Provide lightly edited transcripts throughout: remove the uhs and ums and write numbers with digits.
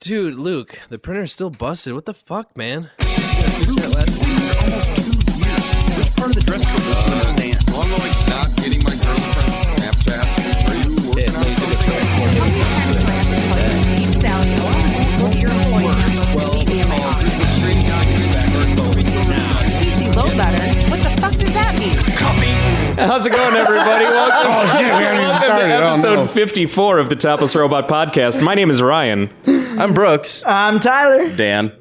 Dude, Luke, the printer's still busted. What the fuck, man? Almost 2 years. Which part of the dress code do you understand? So I'm like not getting my girlfriend's Snapchats. Are you working on something? PC load letter? What the fuck does that mean? How's it going, everybody? Welcome, we haven't even welcome to started. episode 54 of the Topless Robot Podcast. My name is Ryan. I'm Brooks. I'm Tyler. Dan.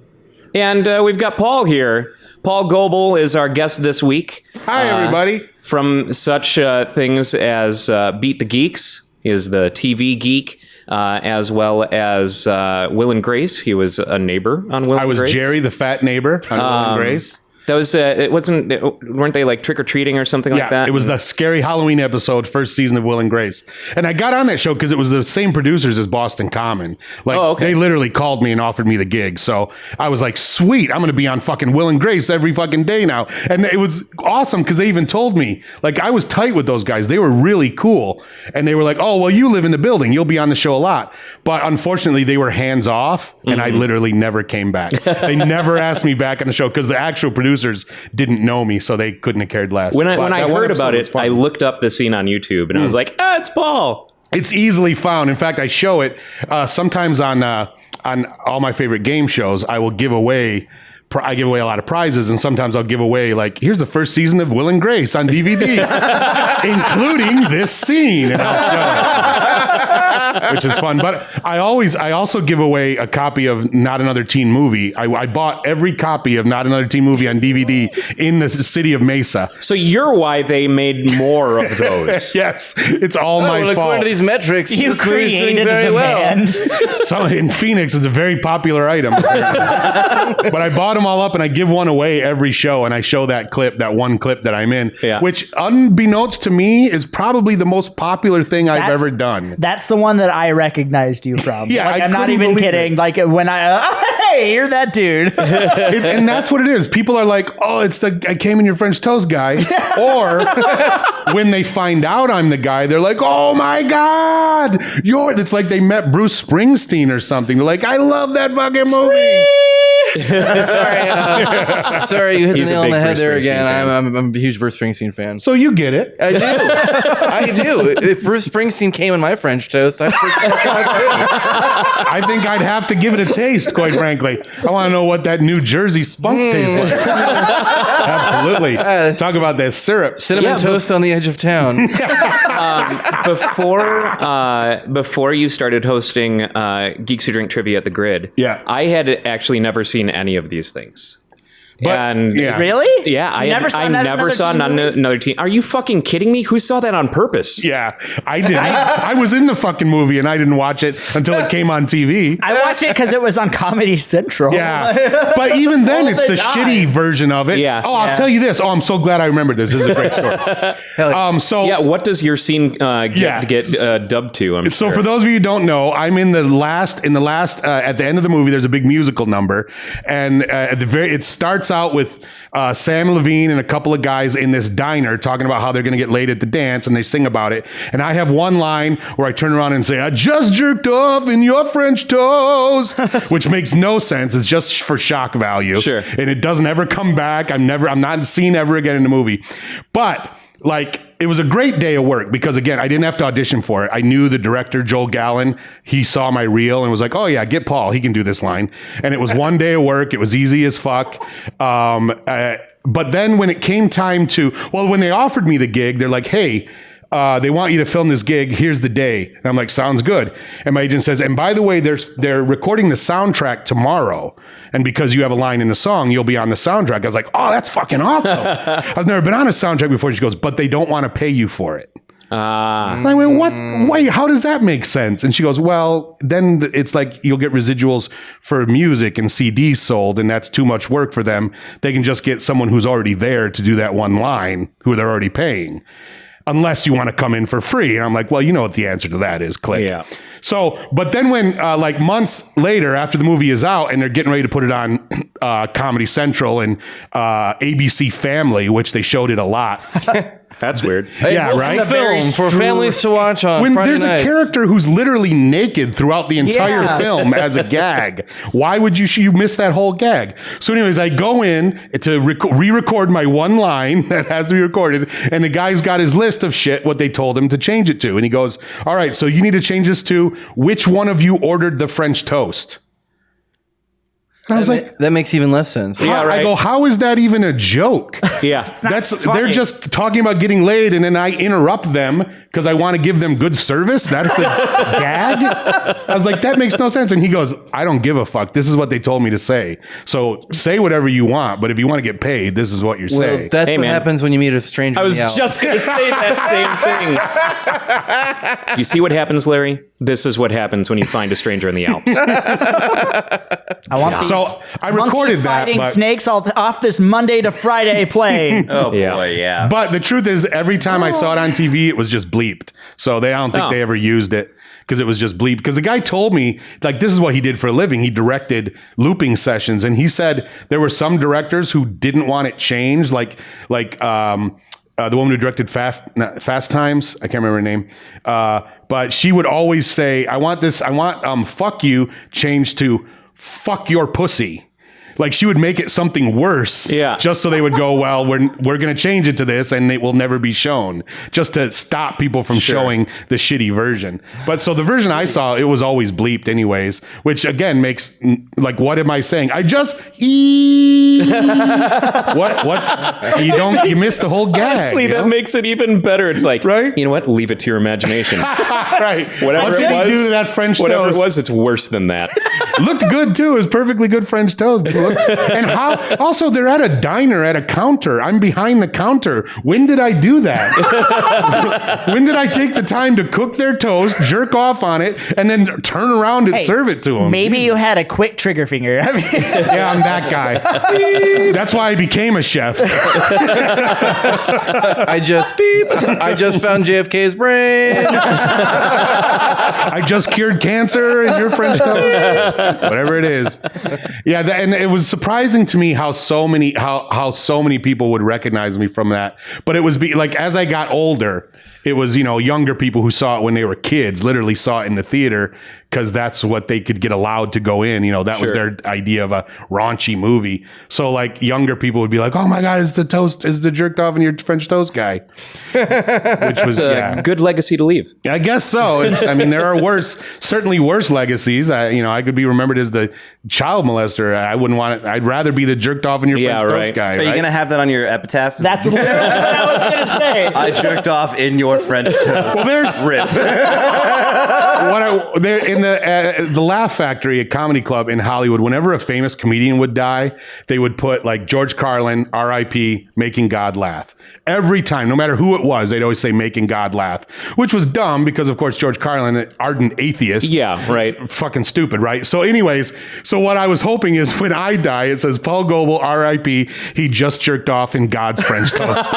And we've got Paul here. Paul Goebel is our guest this week. Hi, everybody. From such things as Beat The Geeks. He is the TV geek, as well as Will and Grace. He was a neighbor on Will and Grace. I was Jerry, the fat neighbor on Will and Grace. That was, weren't they like trick-or-treating or something like that? It was the scary Halloween episode, first season of Will and Grace. And I got on that show because it was the same producers as Boston Common. Like, They literally called me and offered me the gig. So I was like, sweet, I'm going to be on fucking Will and Grace every fucking day now. And it was awesome because they even told me, like, I was tight with those guys. They were really cool. And they were like, oh, well, you live in the building. You'll be on the show a lot. But unfortunately, they were hands off. And I literally never came back. They never asked me back on the show because the actual producers didn't know me, so they couldn't have cared less. When I heard about it, I looked up the scene on YouTube, and I was like, it's Paul. It's easily found. In fact, I show it sometimes on all my favorite game shows. I will give away. I give away a lot of prizes, and sometimes I'll give away, like, here's the first season of Will and Grace on DVD, including this scene, and I'll show it, which is fun. But I also give away a copy of Not Another Teen Movie. I bought every copy of Not Another Teen Movie on DVD in the city of Mesa. So you're why they made more of those. Yes, it's all my fault. According to these metrics, You created very demand. So in Phoenix, it's a very popular item. But I bought them all up, and I give one away every show, and I show that one clip that I'm in, which unbeknownst to me is probably the most popular thing I've ever done. That's the one that I recognized you from. Yeah, like, I I'm not couldn't even believe kidding. it. Like when hey, you're that dude. And that's what it is. People are like, oh, it's the I came in your French toast guy. Or when they find out I'm the guy, they're like, oh my God, it's like they met Bruce Springsteen or something. They're like, I love that fucking movie. Sorry, you hit He's the a nail on big the head Bruce there Springsteen again. fan. I'm a huge Bruce Springsteen fan. So you get it. I do. I do. If Bruce Springsteen came in my French toast, I I think I'd have to give it a taste, quite frankly. I want to know what that New Jersey spunk tastes like. Absolutely. Talk about that syrup. cinnamon toast on the edge of town. Before you started hosting Geeks Who Drink Trivia at the Grid, I had actually never seen any of these things. Really? Yeah, I never saw another teen. Are you fucking kidding me? Who saw that on purpose? Yeah, I did. I was in the fucking movie and I didn't watch it until it came on TV. I watched it because it was on Comedy Central. Yeah, but even then, it's the shitty version of it. Yeah. Oh, I'll tell you this. Oh, I'm so glad I remembered this. This is a great story. What does your scene get dubbed to? So for those of you who don't know, I'm in the last at the end of the movie. There's a big musical number, and it starts out with Sam Levine and a couple of guys in this diner talking about how they're going to get laid at the dance, and they sing about it. And I have one line where I turn around and say, I just jerked off in your French toast, which makes no sense. It's just for shock value. Sure. And it doesn't ever come back. I'm not seen ever again in the movie. But it was a great day of work because, again, I didn't have to audition for it. I knew the director, Joel Gallen. He saw my reel and was like, oh, yeah, get Paul. He can do this line. And it was one day of work. It was easy as fuck. But then when it came time when they offered me the gig, they're like, hey, they want you to film this gig. Here's the day. And I'm like, sounds good. And my agent says, and by the way, they're recording the soundtrack tomorrow. And because you have a line in the song, you'll be on the soundtrack. I was like, oh, that's fucking awesome. I've never been on a soundtrack before. She goes, but they don't want to pay you for it. I went, what? Wait, how does that make sense? And she goes, well, then it's like you'll get residuals for music and CDs sold, and that's too much work for them. They can just get someone who's already there to do that one line, who they're already paying. Unless you want to come in for free. And I'm like, well, you know what the answer to that is, click. Yeah. So, but then when months later, after the movie is out and they're getting ready to put it on Comedy Central and ABC Family, which they showed it a lot, That's weird. Hey, Yeah, wholesome right? film for families to watch on When Friday there's nights. a character who's literally naked throughout the entire Yeah. film as a gag, why would you miss that whole gag? So anyways, I go in to re-record my one line that has to be recorded, and the guy's got his list of shit, what they told him to change it to. And he goes, all right, so you need to change this to, which one of you ordered the French toast? And I was like, that makes even less sense. Yeah, I right. go, how is that even a joke? Yeah. They're funny. just talking about getting laid, and then I interrupt them because I want to give them good service. That's the gag. I was like, that makes no sense. And he goes, I don't give a fuck. This is what they told me to say. So say whatever you want, but if you want to get paid, this is what you're Well, saying. that's Hey, what man. happens when you meet a stranger. I was in the just going to say that same thing. You see what happens, Larry? This is what happens when you find a stranger in the Alps. I want these So I recorded that, fighting but, snakes off this Monday to Friday plane. Oh boy, Yeah. yeah. but the truth is, every time I saw it on TV, it was just bleeped. So I don't think Oh. they ever used it because it was just bleeped. Because the guy told me, like, this is what he did for a living. He directed looping sessions, and he said there were some directors who didn't want it changed, like the woman who directed Fast Times. I can't remember her name. But she would always say, I want fuck you changed to fuck your pussy. Like, she would make it something worse, Yeah. just so they would go, well, we're going to change it to this, and it will never be shown, just to stop people from showing the shitty version. But so the version I saw, it was always bleeped anyways, which again makes, like, what am I saying? I just what's you missed the whole gag. Honestly, you that know? makes it even better. It's like, Right? you know what? Leave it to your imagination. Right. Whatever What it did he was, do to that French whatever toast? it was, it's worse than that. Looked good too. It was perfectly good French toast. And how? Also, they're at a diner at a counter. I'm behind the counter. When did I do that? When did I take the time to cook their toast, jerk off on it, and then turn around and Hey, serve it to them? Maybe you had a quick trigger finger. I mean, Yeah, I'm that guy. That's why I became a chef. I just found JFK's brain. I just cured cancer in your French toast. Whatever it is. Yeah, and it was surprising to me how so many people would recognize me from that. But it was like, as I got older, it was, younger people who saw it when they were kids, literally saw it in the theater because that's what they could get allowed to go in. That was their idea of a raunchy movie. So like younger people would be like, oh my God, is the jerked off in your French toast guy? Which was A good legacy to leave. I guess so. There are certainly worse legacies. I could be remembered as the child molester. I wouldn't want it. I'd rather be the jerked off in your French toast right. guy. Are you gonna have that on your epitaph? that's literally what I was going to say. I jerked off in your French toast. Well, there's Rip. in the Laugh Factory, a comedy club in Hollywood. Whenever a famous comedian would die, they would put like George Carlin, R.I.P., making God laugh. Every time, no matter who it was, they'd always say making God laugh, which was dumb because, of course, George Carlin, an ardent atheist. Yeah, right. Fucking stupid, right? So anyways, what I was hoping is when I die, it says Paul Goebel, R.I.P., he just jerked off in God's French toast.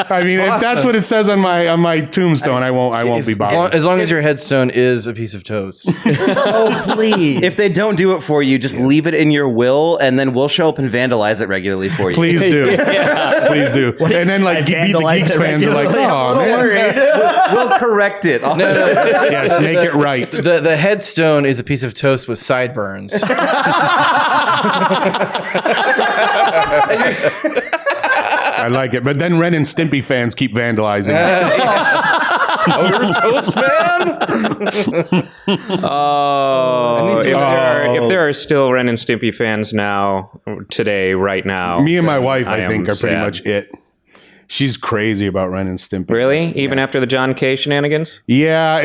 I mean, if that's what it says on my tombstone, I won't be bothered. As long as your headstone is a piece of toast. Oh, please. If they don't do it for you, just leave it in your will, and then we'll show up and vandalize it regularly for you. Please do. Please do. And then like Beat the Geeks fans are like, oh man. We'll correct it. Yes, make it right. The headstone is a piece of toast with sideburns. I like it. But then Ren and Stimpy fans keep vandalizing it. Oh, you're a toast man? Oh, if there are still Ren and Stimpy fans today, right now. Me and my wife, I am think, are pretty sad. much it. She's crazy about Ren and Stimpy. Really? Even after the John K. shenanigans? Yeah,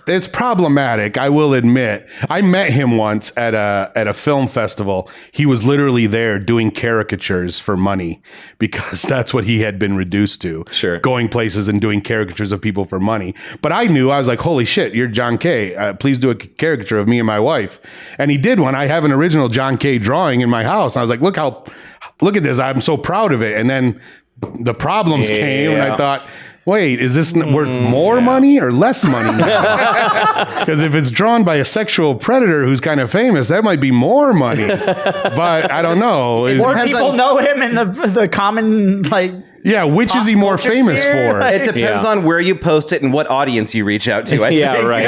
it's problematic, I will admit. I met him once at a film festival. He was literally there doing caricatures for money because that's what he had been reduced to. Sure. Going places and doing caricatures of people for money. But I was like, holy shit, you're John K. Please do a caricature of me and my wife. And he did one. I have an original John K. drawing in my house. And I was like, look at this. I'm so proud of it. And then the problems came and I thought, wait, is this worth more money or less money? Because if it's drawn by a sexual predator who's kind of famous, that might be more money. But I don't know. More people know him in the common, like, Yeah, which is he more culture famous sphere? for? It depends on where you post it and what audience you reach out to. I Yeah, think. right.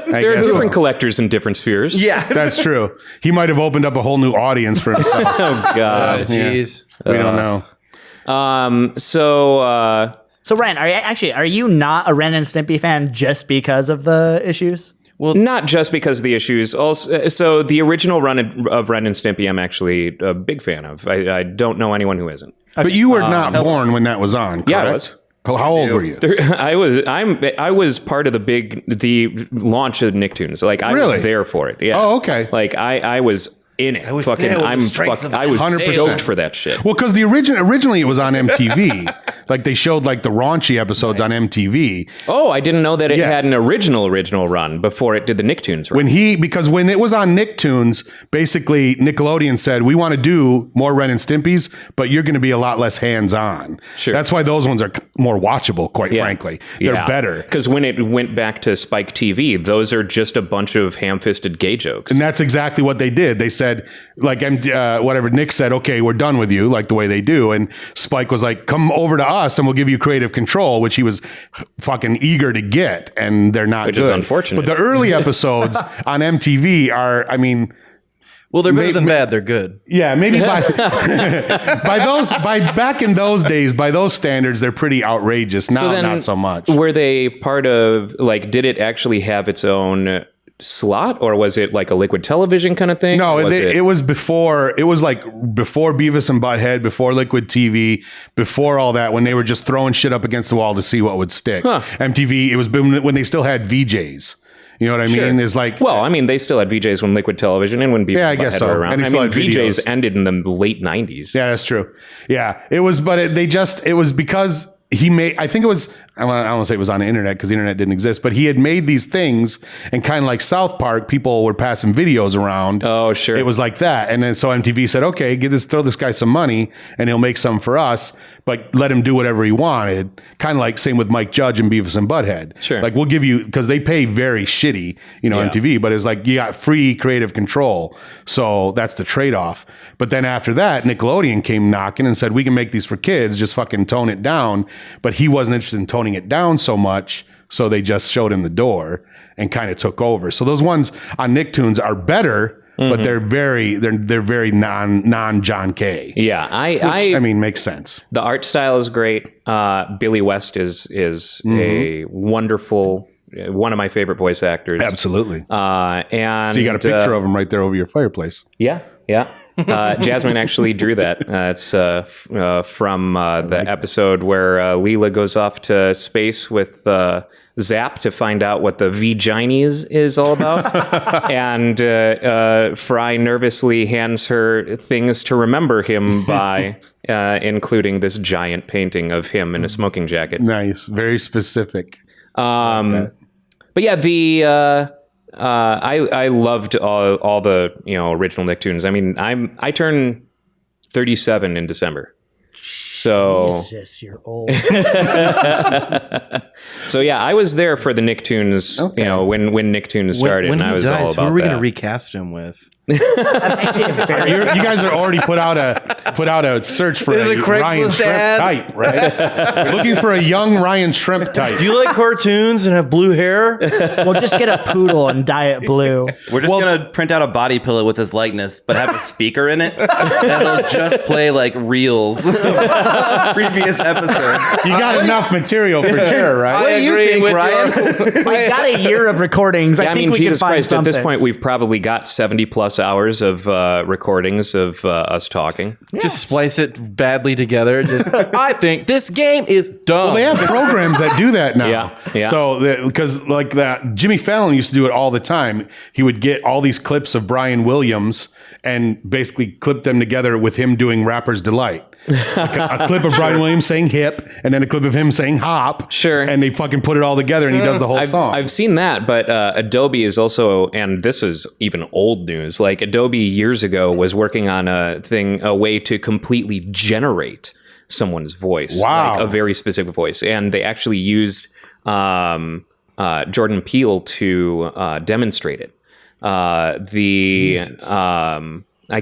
There are different collectors in different spheres. Yeah. That's true. He might have opened up a whole new audience for himself. Oh God. Jeez. We don't know. So Ren, are you not a Ren and Stimpy fan just because of the issues? Well, not just because of the issues. Also, so the original run of Ren and Stimpy, I'm actually a big fan of. I don't know anyone who isn't. But you were not born when that was on, correct? Yeah, I was. How old were you? I was part of the launch of Nicktoons. Like I Really? was there for it. Yeah. Oh, okay. Like I was in it. I was there with the strength of I was 100%. stoked for that shit. Well, because originally it was on MTV. Like they showed like the raunchy episodes on MTV. Oh, I didn't know that it Yes. had an original run before it did the Nicktoons run. Because when it was on Nicktoons, basically Nickelodeon said, we want to do more Ren and Stimpy's, but you're going to be a lot less hands-on. Sure. That's why those ones are more watchable, quite frankly. They're better. Because when it went back to Spike TV, those are just a bunch of ham-fisted gay jokes. And that's exactly what they did. They said, like, whatever, Nick said, okay, we're done with you, like the way they do. And Spike was like, come over to us and we'll give you creative control, which he was fucking eager to get. And they're not Which good. is unfortunate. But the early episodes on MTV are, I mean... Well, they're better than bad. They're good. Yeah, maybe by back in those days, by those standards, they're pretty outrageous. Now, then not so much. Were they part of, like, did it actually have its own slot, or was it like a Liquid Television kind of thing? No, Was it was before. It was like before Beavis and Butthead, before Liquid TV, before all that. When they were just throwing shit up against the wall to see what would stick. MTV. It was when they still had VJs. You know what I mean? Is like, well, I mean, they still had VJs when Liquid Television and when Beavis and I guess Butthead so. were around. And they I still mean, had VJs videos. ended in the late 90s. yeah, that's true. Yeah, it was, but it was because he made, I think it was, I don't want to say it was on the internet because the internet didn't exist, but he had made these things, and kind of like South Park, people were passing videos around. Oh, sure. It was like that. And then so MTV said, okay, throw this guy some money and he'll make some for us, but let him do whatever he wanted. Kind of like same with Mike Judge and Beavis and Butthead. Sure. Like we'll give you, because they pay very shitty, MTV, but it's like you got free creative control. So that's the trade-off. But then after that, Nickelodeon came knocking and said, we can make these for kids, just fucking tone it down. But he wasn't interested in toning it down so much. So they just showed him the door and kind of took over. So those ones on Nicktoons are better, but they're very non John K. Yeah, I mean, makes sense. the art style is great. Billy West is a wonderful, one of my favorite voice actors. Absolutely. And So you got a picture of him right there over your fireplace. Yeah. Jasmine actually drew that. It's from the episode where Leela goes off to space with Zap to find out what the vagina is all about. And Fry nervously hands her things to remember him by, including this giant painting of him in a smoking jacket. Nice. Very specific. But yeah, I loved all the original Nicktoons. I mean, I turn 37 in December, so Jesus, you're old. so yeah, I was there for the Nicktoons. Okay. When Nicktoons started, and I was all about who are we that. going to recast him with? You guys are already put out a search for There's a a Craigslist Ryan Shrimp ad. type, right? Looking for a young Ryan Shrimp type. Do you like cartoons and have blue hair? We'll just get a poodle and dye it blue. We're just going to print out a body pillow with his likeness, but have a speaker in it that'll just play like reels of previous episodes. You got enough material for sure, right? What do you think, Ryan? We got a year of recordings. I I think mean, we Jesus can find Christ! something. At this point, we've probably got 70+ hours of recordings of us talking. Just splice it badly together. I think this game is dumb. Well, they have programs that do that now. Yeah. So, because like that, Jimmy Fallon used to do it all the time. He would get all these clips of Brian Williams and basically clip them together with him doing Rapper's Delight. A clip of Brian Williams saying hip, and then a clip of him saying hop. Sure. And they fucking put it all together, and he does the whole song. I've seen that, but Adobe is also, and this is even old news, like Adobe years ago was working on a way to completely generate someone's voice. Wow. Like a very specific voice. And they actually used Jordan Peele to demonstrate it. I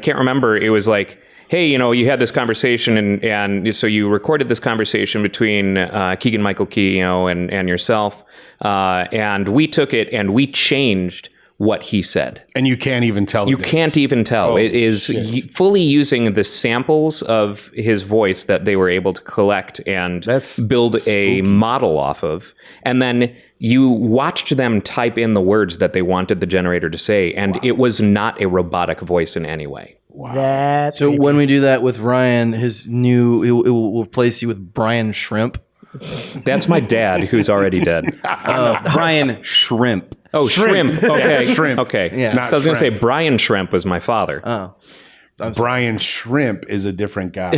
can't remember. It was like, hey, you had this conversation and so you recorded this conversation between Keegan-Michael Key, and yourself, and we took it and we changed what he said. And you can't even tell. You can't even tell. It is fully using the samples of his voice that they were able to collect and build a model off of. And then you watched them type in the words that they wanted the generator to say, and it was not a robotic voice in any way. Wow. So when we do that with Ryan, it will replace you with Brian Shrimp. That's my dad, who's already dead. Brian Shrimp. Oh, Shrimp. Okay. Yeah, Shrimp. Okay. Yeah. So I was going to say Brian Shrimp was my father. Oh. Brian Shrimp is a different guy.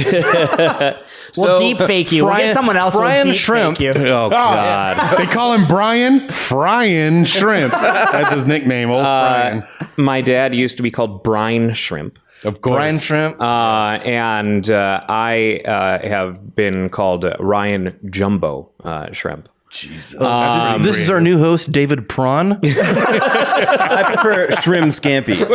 We'll deep fake you. We'll get someone else Brian will deep Shrimp. fake you. Oh, God. They call him Brian Fryin Shrimp. That's his nickname, old Brian. My dad used to be called Brine Shrimp. Of course. Brian Shrimp. And I have been called Ryan Jumbo Shrimp. Jesus. This is our new host, David Prawn. I prefer Shrim Scampy.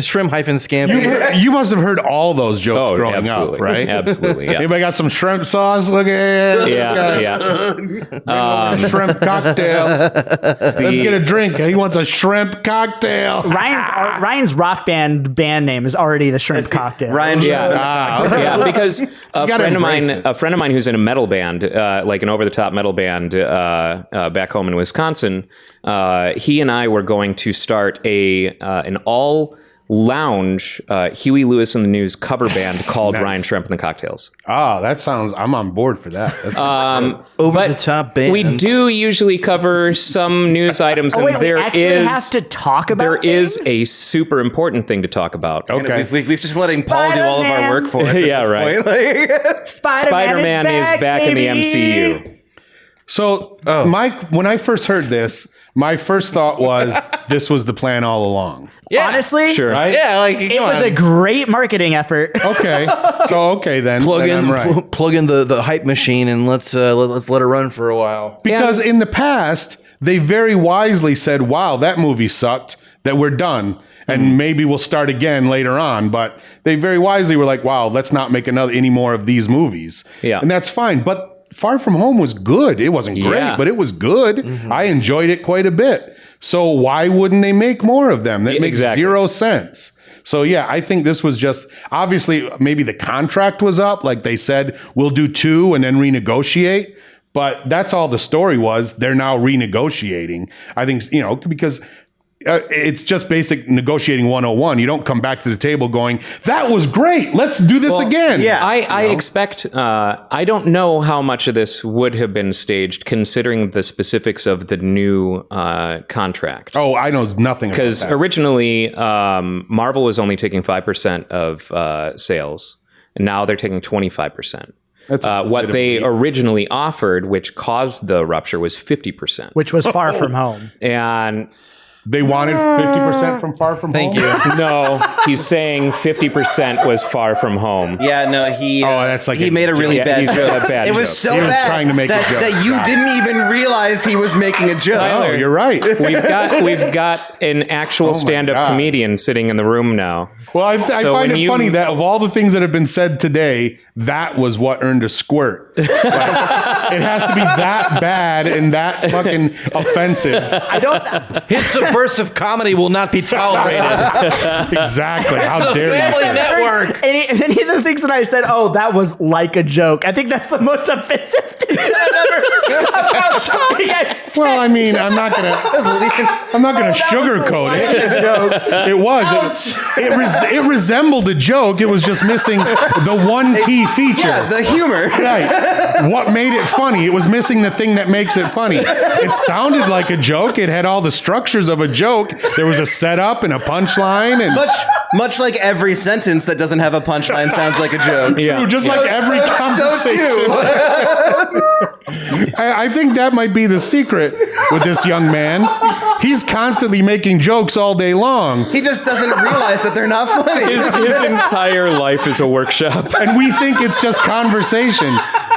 Shrimp hyphen Scampy. You must have heard all those jokes growing absolutely. up, right? Absolutely. Yeah. Anybody got some shrimp sauce? Look at it. Yeah. Shrimp cocktail. Let's get a drink. He wants a shrimp cocktail. Ryan's rock band name is already the Shrimp Cocktail. Ryan Shrimp. Yeah, because a gotta friend embrace of mine who's in a metal band, like an over-the-top metal band, back home in Wisconsin, he and I were going to start an all-lounge Huey Lewis and the News cover band called Ryan Shrimp and the Cocktails. Oh, that sounds. I'm on board for that. That's Over-the-top band. We do usually cover some news items, and Wait, we there actually is have to talk about is things? a super important thing to talk about. okay. We've just been letting Paul do all of our work for us. Yeah, right. Spider-Man is back in the MCU. So, Mike, when I first heard this, my first thought was this was the plan all along. Yeah. Honestly, Sure. Right? Yeah, like it was a great marketing effort. Okay. So then. plug then in I'm right. plug in the hype machine and let's let it run for a while. Because in the past, they very wisely said, wow, that movie sucked, that we're done. And maybe we'll start again later on. But they very wisely were like, wow, let's not make any more of these movies. Yeah. And that's fine. But Far From Home was good. It wasn't great, Yeah. but it was good. I enjoyed it quite a bit. So why wouldn't they make more of them? That makes zero sense. So yeah, I think this was just, obviously, maybe the contract was up. Like they said, we'll do 2 and then renegotiate. But that's all the story was. They're now renegotiating. I think, because it's just basic negotiating 101. You don't come back to the table going, that was great. Let's do this again. yeah. I expect, I don't know how much of this would have been staged considering the specifics of the new contract. Oh, I know nothing about Because that. originally, Marvel was only taking 5% of sales, and now they're taking 25%. That's a What bit of they a leap. originally offered, which caused the rupture, was 50%. Which was Far From Home. And They wanted 50% from Far From Home? Thank you. no, he's saying 50% was Far From Home. Yeah, no, he. that's like he a made a really Yeah, bad he's joke. a bad It was joke. so He was bad trying to make a joke. that you didn't even realize he was making a joke. Tyler, Oh, you're right. We've got an actual stand-up God. comedian sitting in the room now. Well, I So find when it you- funny that of all the things that have been said today, that was what earned a squirt. Like, it has to be that bad and that fucking offensive. I don't. His subversive comedy will not be tolerated. Exactly. How dare you say that? Network. Any of the things that I said, that was like a joke. I think that's the most offensive thing that I've ever about something I've said. Well, I mean, I'm not gonna sugarcoat it. It was. It resembled a joke. It was just missing the one key feature. Yeah, the humor. Right. What made it funny? It was missing the thing that makes it funny. It sounded like a joke. It had all the structures of a joke. There was a setup and a punchline, and Much like every sentence that doesn't have a punchline sounds like a joke. Yeah. just like every conversation. I think that might be the secret with this young man. He's constantly making jokes all day long. He just doesn't realize that they're not funny. His entire life is a workshop. And we think it's just conversation.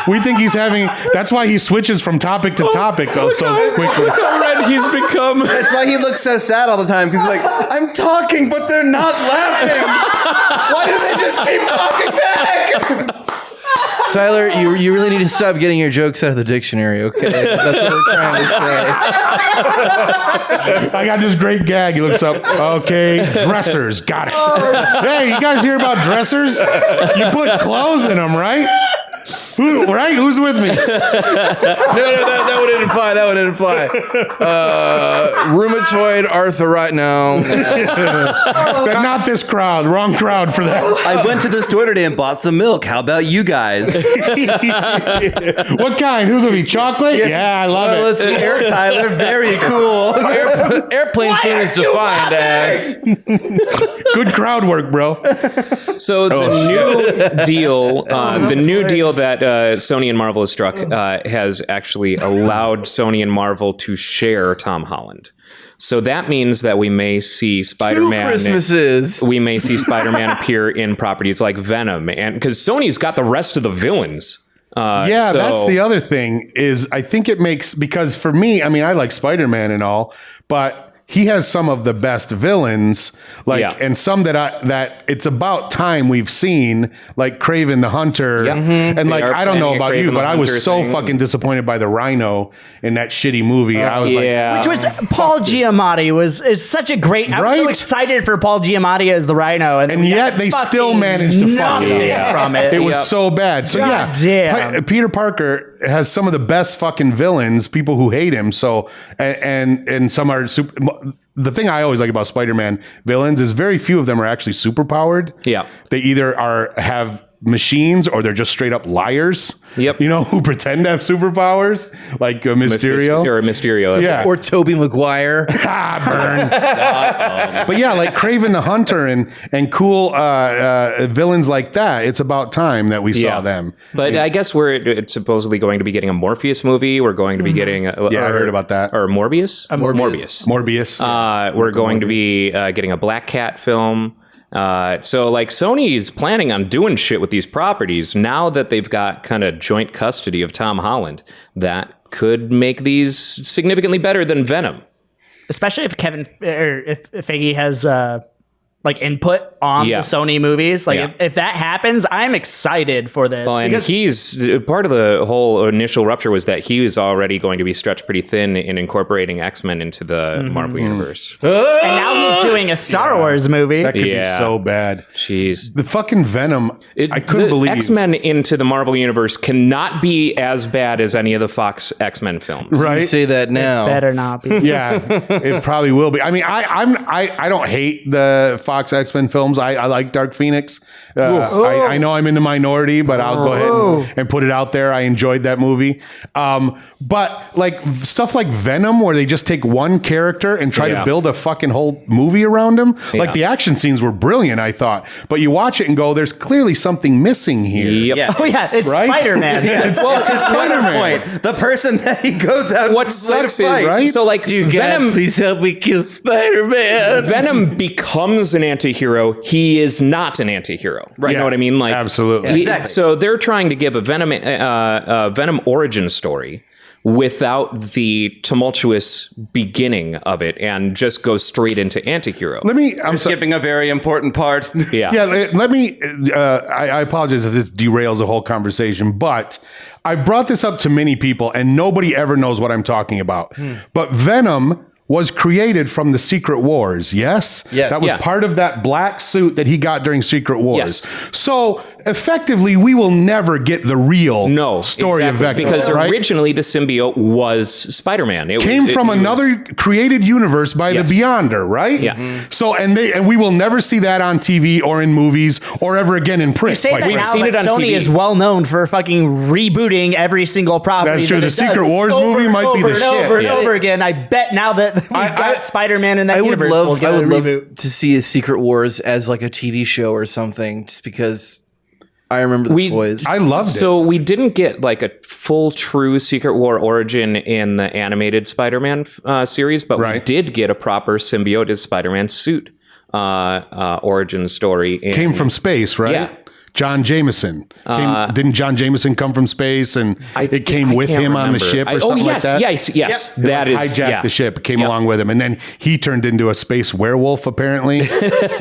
We think he's having. That's why he switches from topic to topic though so quickly. Look how red he's become. That's why he looks so sad all the time because he's like, I'm talking, but they're not laughing. Why do they just keep talking back? Tyler, you really need to stop getting your jokes out of the dictionary, okay? That's what we're trying to say. I got this great gag. He looks up. Okay, dressers. Got it. Hey, you guys hear about dressers? You put clothes in them, right? Right? Who's with me? No, that one didn't fly. That one didn't fly. Rheumatoid arthritis. No. But not this crowd. Wrong crowd for that. I went to the store today and bought some milk. How about you guys? What kind? Who's with me? Chocolate? Yeah, I love Well, it. it's the air, Tyler. Very cool. Airplane food is defined as. Good crowd work, bro. So the new deal that Sony and Marvel has struck has actually allowed Sony and Marvel to share Tom Holland. So that means that we may see Spider-Man. Christmases. We may see Spider-Man appear in properties like Venom, and because Sony's got the rest of the villains. Yeah, that's the other thing is I think it makes, because for me, I mean, I like Spider-Man and all, but he has some of the best villains, and some that it's about time we've seen, like Kraven the Hunter, and like I don't know about you, but I was so fucking disappointed by the Rhino in that shitty movie. I was Which was Paul Giamatti is such a great. I was so excited for Paul Giamatti as the Rhino, and yet they still managed to fuck it from it. It was so bad. So Peter Parker has some of the best fucking villains, people who hate him. So and some are super. The thing I always like about Spider-Man villains is very few of them are actually super powered. Yeah, they either have machines or they're just straight up liars. Yep. You know, who pretend to have superpowers, like Mysterio. Or Mysterio. Yeah. Or Tobey Maguire. Burn. But yeah, like Kraven the Hunter and cool villains like that. It's about time that we saw them. But I guess we're supposedly going to be getting a Morpheus movie. We're going to be getting... I heard about that. Or Morbius? Morbius. We're going to be getting a Black Cat film. So like Sony's planning on doing shit with these properties now that they've got kind of joint custody of Tom Holland. That could make these significantly better than Venom. Especially if if Feige has like input on the Sony movies. Like if that happens, I'm excited for this. Well, and he's part of the whole initial rupture was that he was already going to be stretched pretty thin in incorporating X-Men into the Marvel universe. And now he's doing a Star Wars movie. That could be so bad. Jeez. The fucking Venom. I couldn't believe X-Men into the Marvel universe cannot be as bad as any of the Fox X-Men films. Right? You say that now. It better not be. Yeah, it probably will be. I mean, I don't hate the Fox X-Men films. I like Dark Phoenix. I know I'm in the minority, but I'll go ahead and put it out there. I enjoyed that movie. But like stuff like Venom, where they just take one character and try to build a fucking whole movie around him. Like the action scenes were brilliant, I thought. But you watch it and go, there's clearly something missing here. Yep. Yeah. Oh yeah, it's Right? Spider-Man. It's his Spider-Man. point. The person that he goes out What to sucks fight. is right? so like Venom. Please help me kill Spider-Man. Venom becomes an anti-hero. He is not an anti-hero. Right? You know what I mean? Like Absolutely. Exactly. So they're trying to give a Venom origin story without the tumultuous beginning of it and just go straight into anti-hero. I'm skipping a very important part. Yeah. Let me. I apologize if this derails the whole conversation, but I've brought this up to many people, and nobody ever knows what I'm talking about. But Venom was created from the Secret Wars. Yes, that was part of that black suit that he got during Secret Wars. Yes. So effectively, we will never get the real story of Vecna, because right? originally the symbiote was Spider-Man. It came from another created universe by the Beyonder, right? Yeah. So and we will never see that on TV or in movies or ever again in print. You say that We've now, seen but it on Sony TV. is well known for fucking rebooting every single property. That's true. that The it Secret does Wars over movie and might be the over and shit. over and Yeah. over again. I bet now that we've got Spider-Man in that I would universe, love, we'll get I would a love reboot. to see a Secret Wars as like a TV show or something, just because I remember the toys. I loved it. So we didn't get like a full true Secret War origin in the animated Spider-Man series, but we did get a proper symbiote Spider-Man suit origin story. Came from space, right? Yeah. John Jameson. Didn't John Jameson come from space and it came with him on the ship or something like that? Yes. That is hijacked the ship, came along with him, and then he turned into a space werewolf apparently,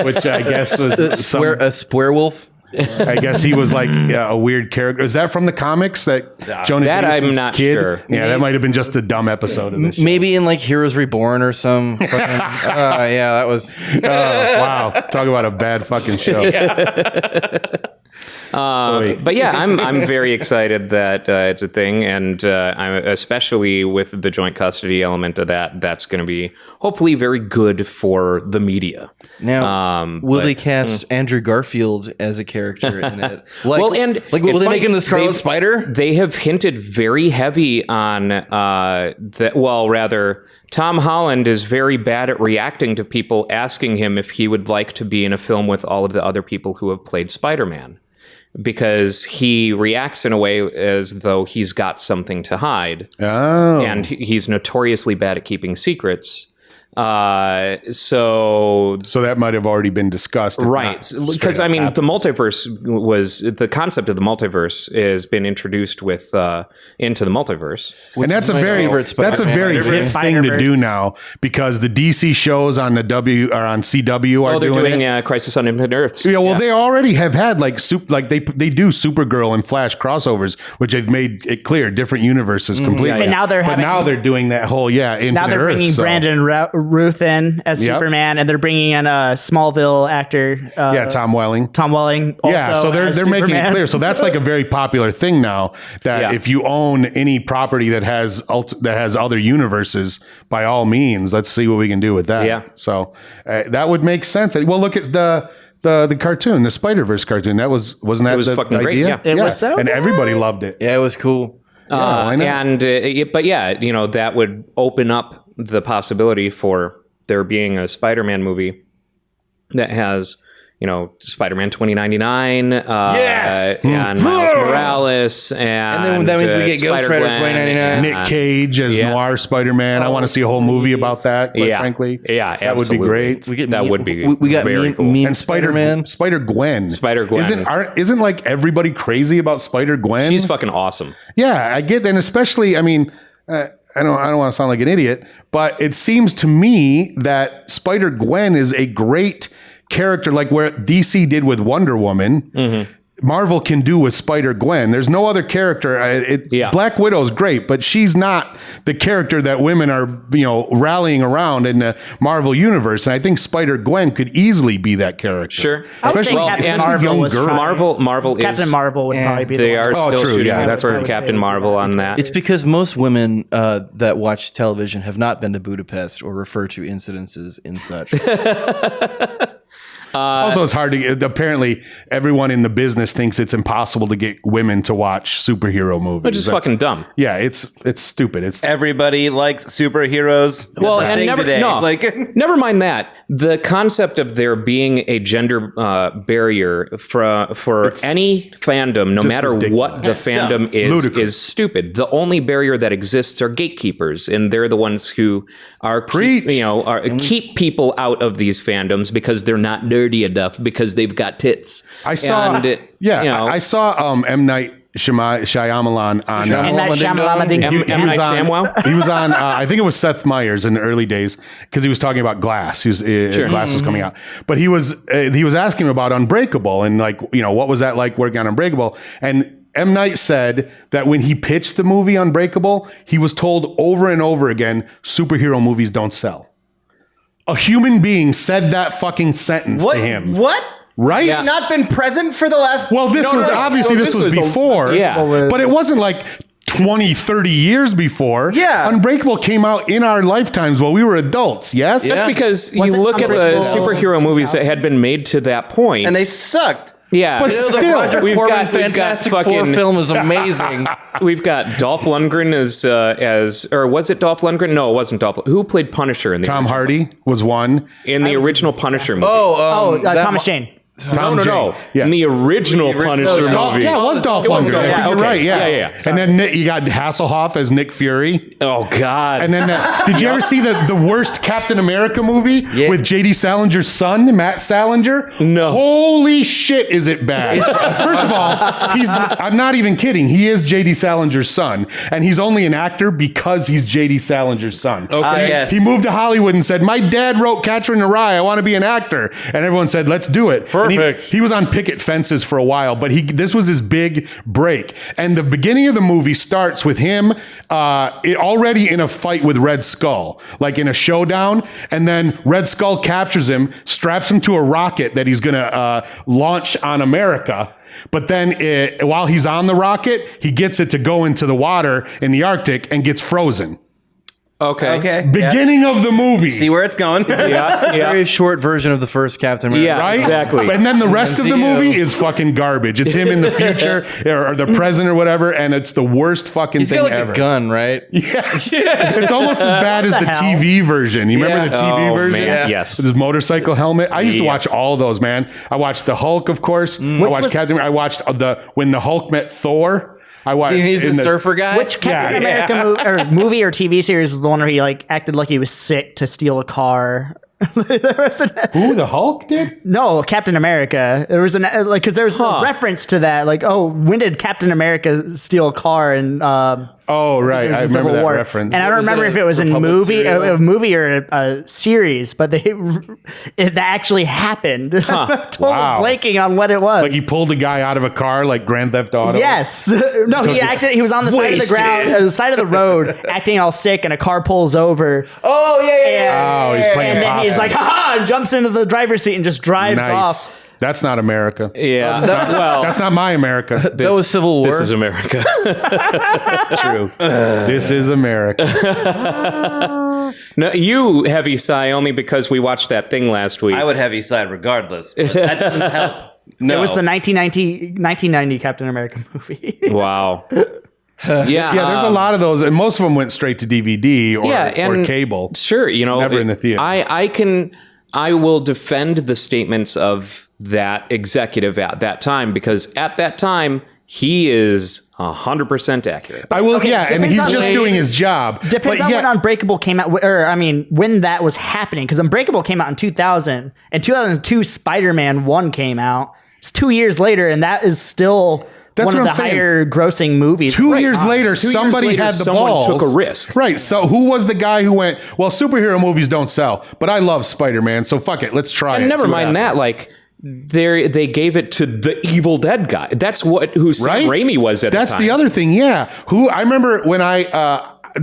which I guess was a squarewolf. I guess he was like a weird character. Is that from the comics that Jonah Jameson's I'm not kid? sure. Yeah, that might have been just a dumb episode of this show. Maybe in like Heroes Reborn or some fucking, yeah, that was Wow, talk about a bad fucking show. But yeah, I'm very excited that it's a thing, and I'm especially with the joint custody element of that. That's going to be hopefully very good for the media. Now, will they cast Andrew Garfield as a character in it? Like, Well, and like, will it's they funny, make him the Scarlet Spider? They have hinted very heavy on that. Well, rather, Tom Holland is very bad at reacting to people asking him if he would like to be in a film with all of the other people who have played Spider-Man, because he reacts in a way as though he's got something to hide. Oh. And he's notoriously bad at keeping secrets. So that might have already been discussed. right, because I mean, the multiverse was the concept of the multiverse has been introduced with into the multiverse, and that's a very hit thing to do now, because the DC shows on the on CW are they're doing it. Crisis on Infinite Earths. Yeah, well, they already have had they do Supergirl and Flash crossovers, which have made it clear different universes completely. But now they're doing that whole Infinite now they're bringing Earths, Brandon Ruth in as Superman, and they're bringing in a Smallville actor. Tom Welling. Also so they're making it Superman. clear. So that's like a very popular thing now, that if you own any property that has other universes, by all means, let's see what we can do with that. Yeah. So that would make sense. Well, look at the cartoon, the Spider-Verse cartoon. Wasn't that was the fucking great, idea? yeah. It was so and good. everybody loved it. Yeah, it was cool. Why not? And but yeah, that would open up the possibility for there being a Spider-Man movie that has, Spider-Man 2099, Yes! and Miles Morales, and then that means we get Ghost Rider Spider-Gwen, 2099. Nick Cage as Noir Spider-Man. I want to see a whole movie about that. Quite frankly, yeah, that would be absolutely. great. We get That would be we got very cool. mean And Spider-Man. Spider-Gwen. Spider-Gwen. Isn't like everybody crazy about Spider-Gwen? She's fucking awesome. Yeah, I get that. And especially, I mean, I don't want to sound like an idiot, but it seems to me that Spider-Gwen is a great character, like where DC did with Wonder Woman. Marvel can do with Spider-Gwen. There's no other character. Black Widow's great, but she's not the character that women are, rallying around in the Marvel universe. And I think Spider-Gwen could easily be that character. Sure. Especially, Captain especially Marvel young was girl. trying. Marvel is. Captain Marvel would probably be They the one. are still true, shooting yeah, that's what I for would Captain say. Marvel on that. It's because most women that watch television have not been to Budapest or refer to incidences in such. Also, it's hard to get. Apparently, everyone in the business thinks it's impossible to get women to watch superhero movies. Which is fucking dumb. Yeah, it's stupid. It's Everybody likes superheroes. Well, That's a and thing today. never mind that. The concept of there being a gender barrier for any fandom, no matter ridiculous. what the fandom Ludicrous. is stupid. The only barrier that exists are gatekeepers, and they're the ones who are keep people out of these fandoms because they're not nerdy enough, because they've got tits. I saw. I saw M. Night Shyamalan on. And that Shyamalan ding. M. Night Shyamalan? He was on. I think it was Seth Meyers in the early days, because he was talking about Glass. Glass was coming out, but he was asking about Unbreakable, and what was that like working on Unbreakable? And M. Night said that when he pitched the movie Unbreakable, he was told over and over again, superhero movies don't sell. A human being said that fucking sentence to him. What? Right? He's not been present for the last... Well, this was obviously this was before. But it wasn't like 20, 30 years before. Yeah. Unbreakable came out in our lifetimes while we were adults. Yes? That's because Was you it look at the Unbreakable? superhero movies that had been made to that point. And they sucked. Yeah, But still, we've got Fantastic Four fucking film is amazing. we've got Dolph Lundgren as or was it Dolph Lundgren? No, it wasn't Dolph. Who played Punisher in the Tom original, Hardy was one. in the original Punisher movie? Thomas Jane. No. Yeah. In the original Punisher movie. Yeah, it was Dolph Lundgren. Dolph- yeah, You're okay. right. Yeah. Yeah. And then you got Hasselhoff as Nick Fury. Oh, God. And then, did you ever see the worst Captain America movie with J.D. Salinger's son, Matt Salinger? No. Holy shit, is it bad? First of all, I'm not even kidding. He is J.D. Salinger's son, and he's only an actor because he's J.D. Salinger's son. Okay. Yes. He moved to Hollywood and said, my dad wrote Catcher in the Rye. I want to be an actor. And everyone said, let's do it. Perfect. He was on picket fences for a while, but this was his big break. And the beginning of the movie starts with him already in a fight with Red Skull, like in a showdown. And then Red Skull captures him, straps him to a rocket that he's going to launch on America. But then while he's on the rocket, he gets it to go into the water in the Arctic and gets frozen. Okay. Beginning of the movie. See where it's going. Yeah. Very short version of the first Captain America. Yeah. Right? Exactly. And then the rest of the MCU. movie is fucking garbage. It's him in the future or the present or whatever, and it's the worst fucking He's thing got like ever. a gun, right? Yes. It's almost as bad as What the the hell? TV version. You remember the TV Oh, version? man. Yes. With his motorcycle helmet. I used to Yeah. watch all those, man. I watched the Hulk, of course. I watched Captain. I watched when the Hulk met Thor. I watched. He's a surfer guy. Which Captain America movie or TV series was the one where he like acted like he was sick to steal a car? There was Who, the Hulk did? no, Captain America. There was because there was a reference to that. Like, oh, when did Captain America steal a car? And Oh, right. I remember Civil that War. reference. And I don't Was it remember a if it was in Republic a serial? movie or a series, but that actually happened. I'm totally Wow. blanking on what it was. Like he pulled a guy out of a car, like Grand Theft Auto. Yes. No, he was on the side of the ground, the side of the road, acting all sick, and a car pulls over. Oh yeah. Oh, he's playing And then he's possum. like, ha, and jumps into the driver's seat and just drives off. That's not America. Yeah. Well, That's not my America. That was Civil War. this is America. True. This is America. No, you heavy sigh only because we watched that thing last week. I would heavy side regardless, but that doesn't help. No. It was the 1990 Captain America movie. Wow. Yeah. Yeah, there's a lot of those, and most of them went straight to DVD or, and or cable. Sure, Never in the theater. I will defend the statements of that executive at that time because at that time he is 100% accurate. I will, yeah, and depends he's on just when- doing his job. Depends on when Unbreakable came out, when that was happening. Because Unbreakable came out in 2000. In 2002, Spider-Man 1 came out. It's 2 years later, and that is still That's one what of the I'm saying. higher grossing movies. 2 years later, 2 years somebody later, had the someone balls. took a risk. Right. So who was the guy who went, well, superhero movies don't sell, but I love Spider-Man, so fuck it, let's try it. And never see what mind that, happens. like they gave it to the Evil Dead guy. That's who Sam Right? Raimi was at That's the time. the other thing, yeah. Who I remember when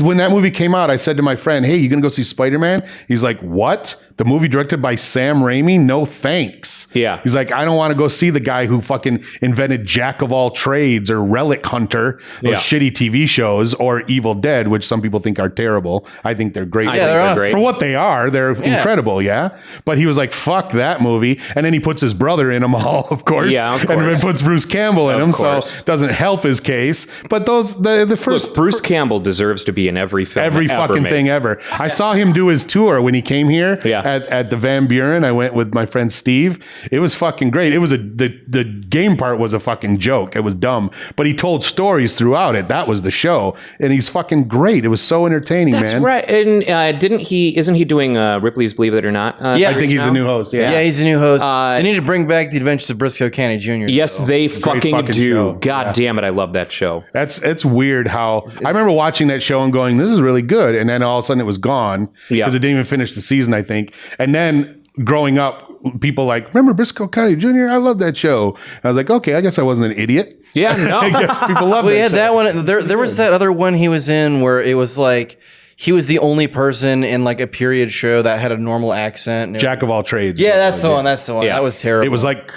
when that movie came out, I said to my friend, hey, you gonna go see Spider-Man? He's like, what? The movie directed by Sam Raimi? No thanks. Yeah. He's like, I don't want to go see the guy who fucking invented Jack of All Trades or Relic Hunter, those Yeah. shitty TV shows, or Evil Dead, which some people think are terrible. I think they're great. I think they're great. For what they are, they're incredible, yeah? But he was like, fuck that movie. And then he puts his brother in them all, of course. Yeah, of And then course. puts Bruce Campbell in Of them, course. so it doesn't help his case. But the first... Look, Bruce Campbell deserves to be in every film. Every ever fucking made. thing ever. I saw him do his tour when he came here Yeah. at the Van Buren. I went with my friend Steve. It was fucking great. It was the game part was a fucking joke. It was dumb, but he told stories throughout it. That was the show, and he's fucking great. It was so entertaining, That's man. right. And isn't he doing Ripley's Believe It or Not? Yeah, I think he's now? a new host. Yeah. Yeah, he's a new host. They need to bring back the Adventures of Briscoe County Jr. Yes, though. they fucking fucking do. show. God damn it, I love that show. It's weird how I remember watching that show and going, this is really good. And then all of a sudden it was gone because Yeah. it didn't even finish the season, I think. And then growing up, people like, remember Briscoe County Jr.? I love that show. I was like, okay, I guess I wasn't an idiot. Yeah, no. I guess people love Well, that yeah, show. that one. There was that other one he was in where it was like he was the only person in like a period show that had a normal accent. And it Jack of all trades. yeah, that's the one. That's the one. Yeah. That was terrible. It was like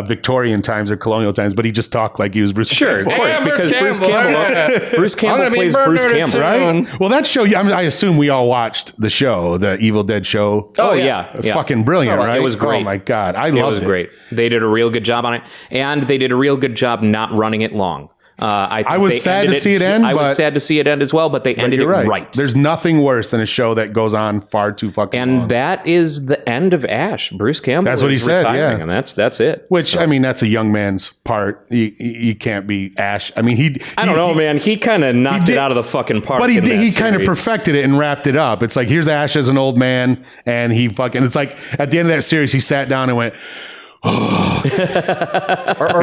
Victorian times or colonial times, but he just talked like he was Bruce Sure, of Campbell. course, because Bruce I'm Campbell gonna be plays Bruce murdered Campbell, soon. right? Well, that show, I assume we all watched the show, the Evil Dead show. Oh, yeah. It's fucking brilliant, right? It was great. Oh, my God. I It loved was it. great. They did a real good job on it, and they did a real good job not running it long. I was they sad ended to see it end, I was but- sad to see it end as well, but they ended it You're right. There's nothing worse than a show that goes on far too fucking long. And that is the end of Ash. Bruce Campbell That's what he is said, retiring, yeah. and that's it. Which, I mean, that's a young man's part. You can't be Ash. I mean, I don't know, man. He kind of knocked did- it out of the fucking park. But he in did. that He kind of series. perfected it and wrapped it up. It's like, here's Ash as an old man, and he fucking. It's like at the end of that series, he sat down and went, and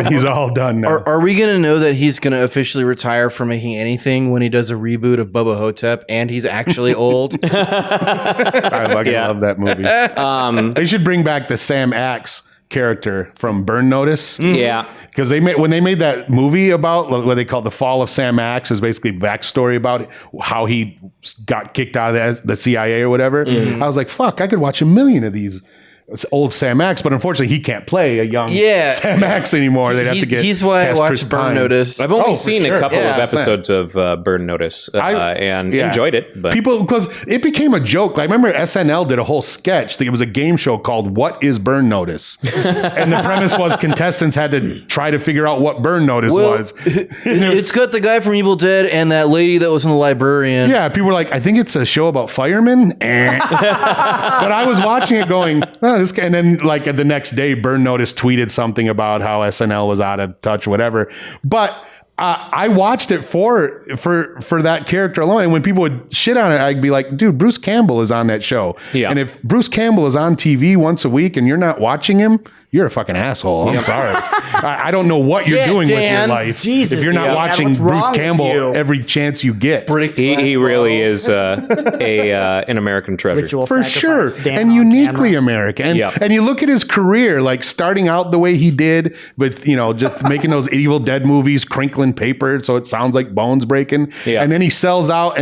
he's all done now. Are we going to know that he's going to officially retire from making anything when he does a reboot of Bubba Hotep and he's actually old? I fucking Yeah. love that movie. They should bring back the Sam Axe character from Burn Notice. Yeah. Because when they made that movie about what they call the fall of Sam Axe, is basically backstory about how he got kicked out of the CIA or whatever. I was like, fuck, I could watch a million of these. It's old Sam Axe, but unfortunately he can't play a young Sam Axe anymore. They'd have to get. He's why I cast Chris watched Burn Pine. Notice. I've only for seen sure. a couple Yeah, of episodes of Burn Notice and Yeah. enjoyed it. But People, because it became a joke. I remember SNL did a whole sketch. It was a game show called "What Is Burn Notice," and the premise was contestants had to try to figure out what Burn Notice was. It's got the guy from Evil Dead and that lady that was in The Librarian. Yeah, people were like, "I think it's a show about firemen." But I was watching it, going, "Oh, this," and then like the next day, Burn Notice tweeted something about how SNL was out of touch, whatever. But I watched it for that character alone. And when people would shit on it, I'd be like, dude, Bruce Campbell is on that show. Yeah. And if Bruce Campbell is on TV once a week and you're not watching him, you're a fucking asshole. I'm sorry. I don't know what you're doing Dan. with your life Jesus, if you're not Dan, watching what's Bruce wrong with Campbell you? every chance you get. he really is an American treasure. Ritual For sacrifice, sure. Dan And on uniquely camera. American. And, Yep. and you look at his career, like starting out the way he did with, just making those Evil Dead movies, crinkling paper so it sounds like bones breaking. Yeah. And then he sells out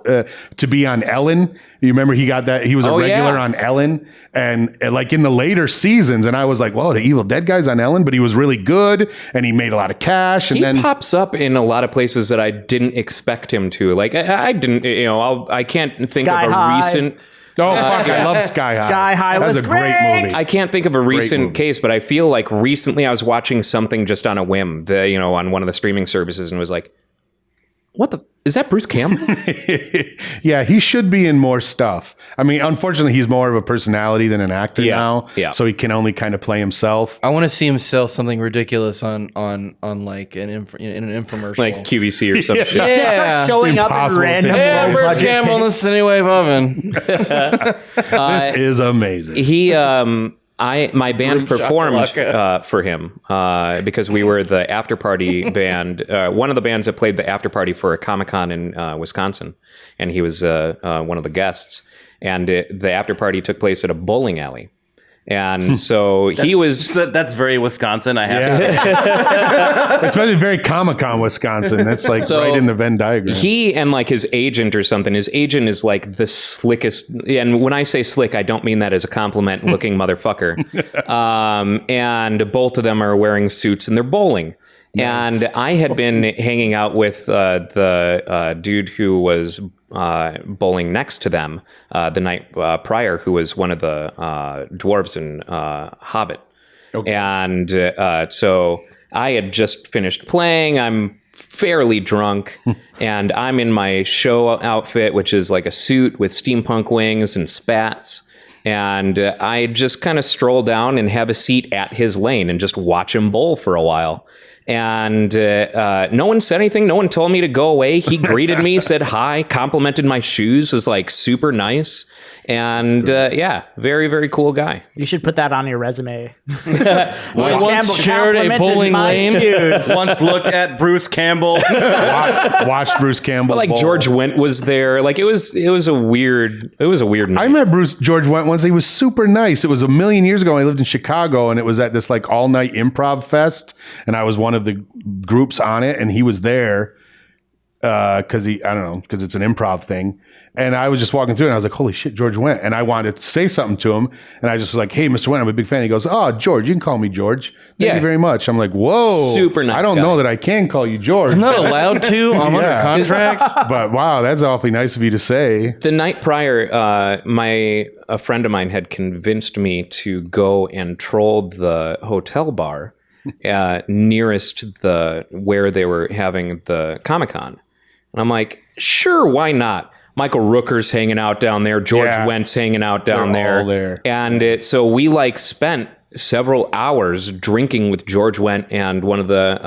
to be on Ellen. You remember he got that? He was a Oh, regular yeah. on Ellen. And like in the later seasons, and I was like, whoa, the Evil Dead guy's on Ellen, but he was really good and he made a lot of cash. And He then pops up in a lot of places that I didn't expect him to. Like I didn't, I can't think Sky of a High. recent. oh fuck, I love Sky High. Sky High That was was a great great. movie. I can't think of a movie. recent case, but I feel like recently I was watching something just on a whim, on one of the streaming services, and was like, "What the? Is that Bruce Campbell?" Yeah, he should be in more stuff. I mean, unfortunately, he's more of a personality than an actor Yeah, now. yeah. So he can only kind of play himself. I want to see him sell something ridiculous on like in an infomercial. Like QVC or some shit. Just Yeah. start showing up in Impossible to random. do. yeah, low Bruce budget Campbell in the things. Cinewave oven. This is amazing. He my band Room performed Shakalaka. for him because we were the after party band, one of the bands that played the after party for a Comic-Con in Wisconsin, and he was one of the guests. And the after party took place at a bowling alley. And so he was That's very Wisconsin. I have to say. Especially very Comic-Con, Wisconsin. That's like So right in the Venn diagram. he and like his agent or something. His agent is like the slickest. And when I say slick, I don't mean that as a compliment looking motherfucker. And both of them are wearing suits and they're bowling. Nice. And I had been hanging out with the dude who was bowling next to them the night prior, who was one of the dwarves in Hobbit. Okay. And so I had just finished playing. I'm fairly drunk and I'm in my show outfit, which is like a suit with steampunk wings and spats. And I just kind of stroll down and have a seat at his lane and just watch him bowl for a while. And no one said anything. No one told me to go away. He greeted me, said hi, complimented my shoes, was like super nice. And yeah, very, very cool guy. You should put that on your resume. Once shared a complimented bowling my lane. shoes. Once looked at Bruce Campbell. Watched Bruce Campbell. But like bowl. George Wendt was there. Like it was a weird night. I met George Wendt once. He was super nice. It was a million years ago. I lived in Chicago, and it was at this like all night improv fest, and I was one of the groups on it, and he was there because it's an improv thing. And I was just walking through, and I was like, "Holy shit, George Wendt!" And I wanted to say something to him, and I just was like, "Hey, Mr. Wendt, I'm a big fan." He goes, "Oh, George, you can call me George. Thank Yeah. you very much." I'm like, "Whoa, Super nice I don't guy. know that I can call you George." I'm not allowed to. I'm under Yeah. contract. But wow, that's awfully nice of you to say. The night prior, a friend of mine had convinced me to go and troll the hotel bar nearest where they were having the Comic-Con. And I'm like, sure, why not? Michael Rooker's hanging out down there. George Wendt's hanging out down They're all there. And so we like spent several hours drinking with George Wendt and one of the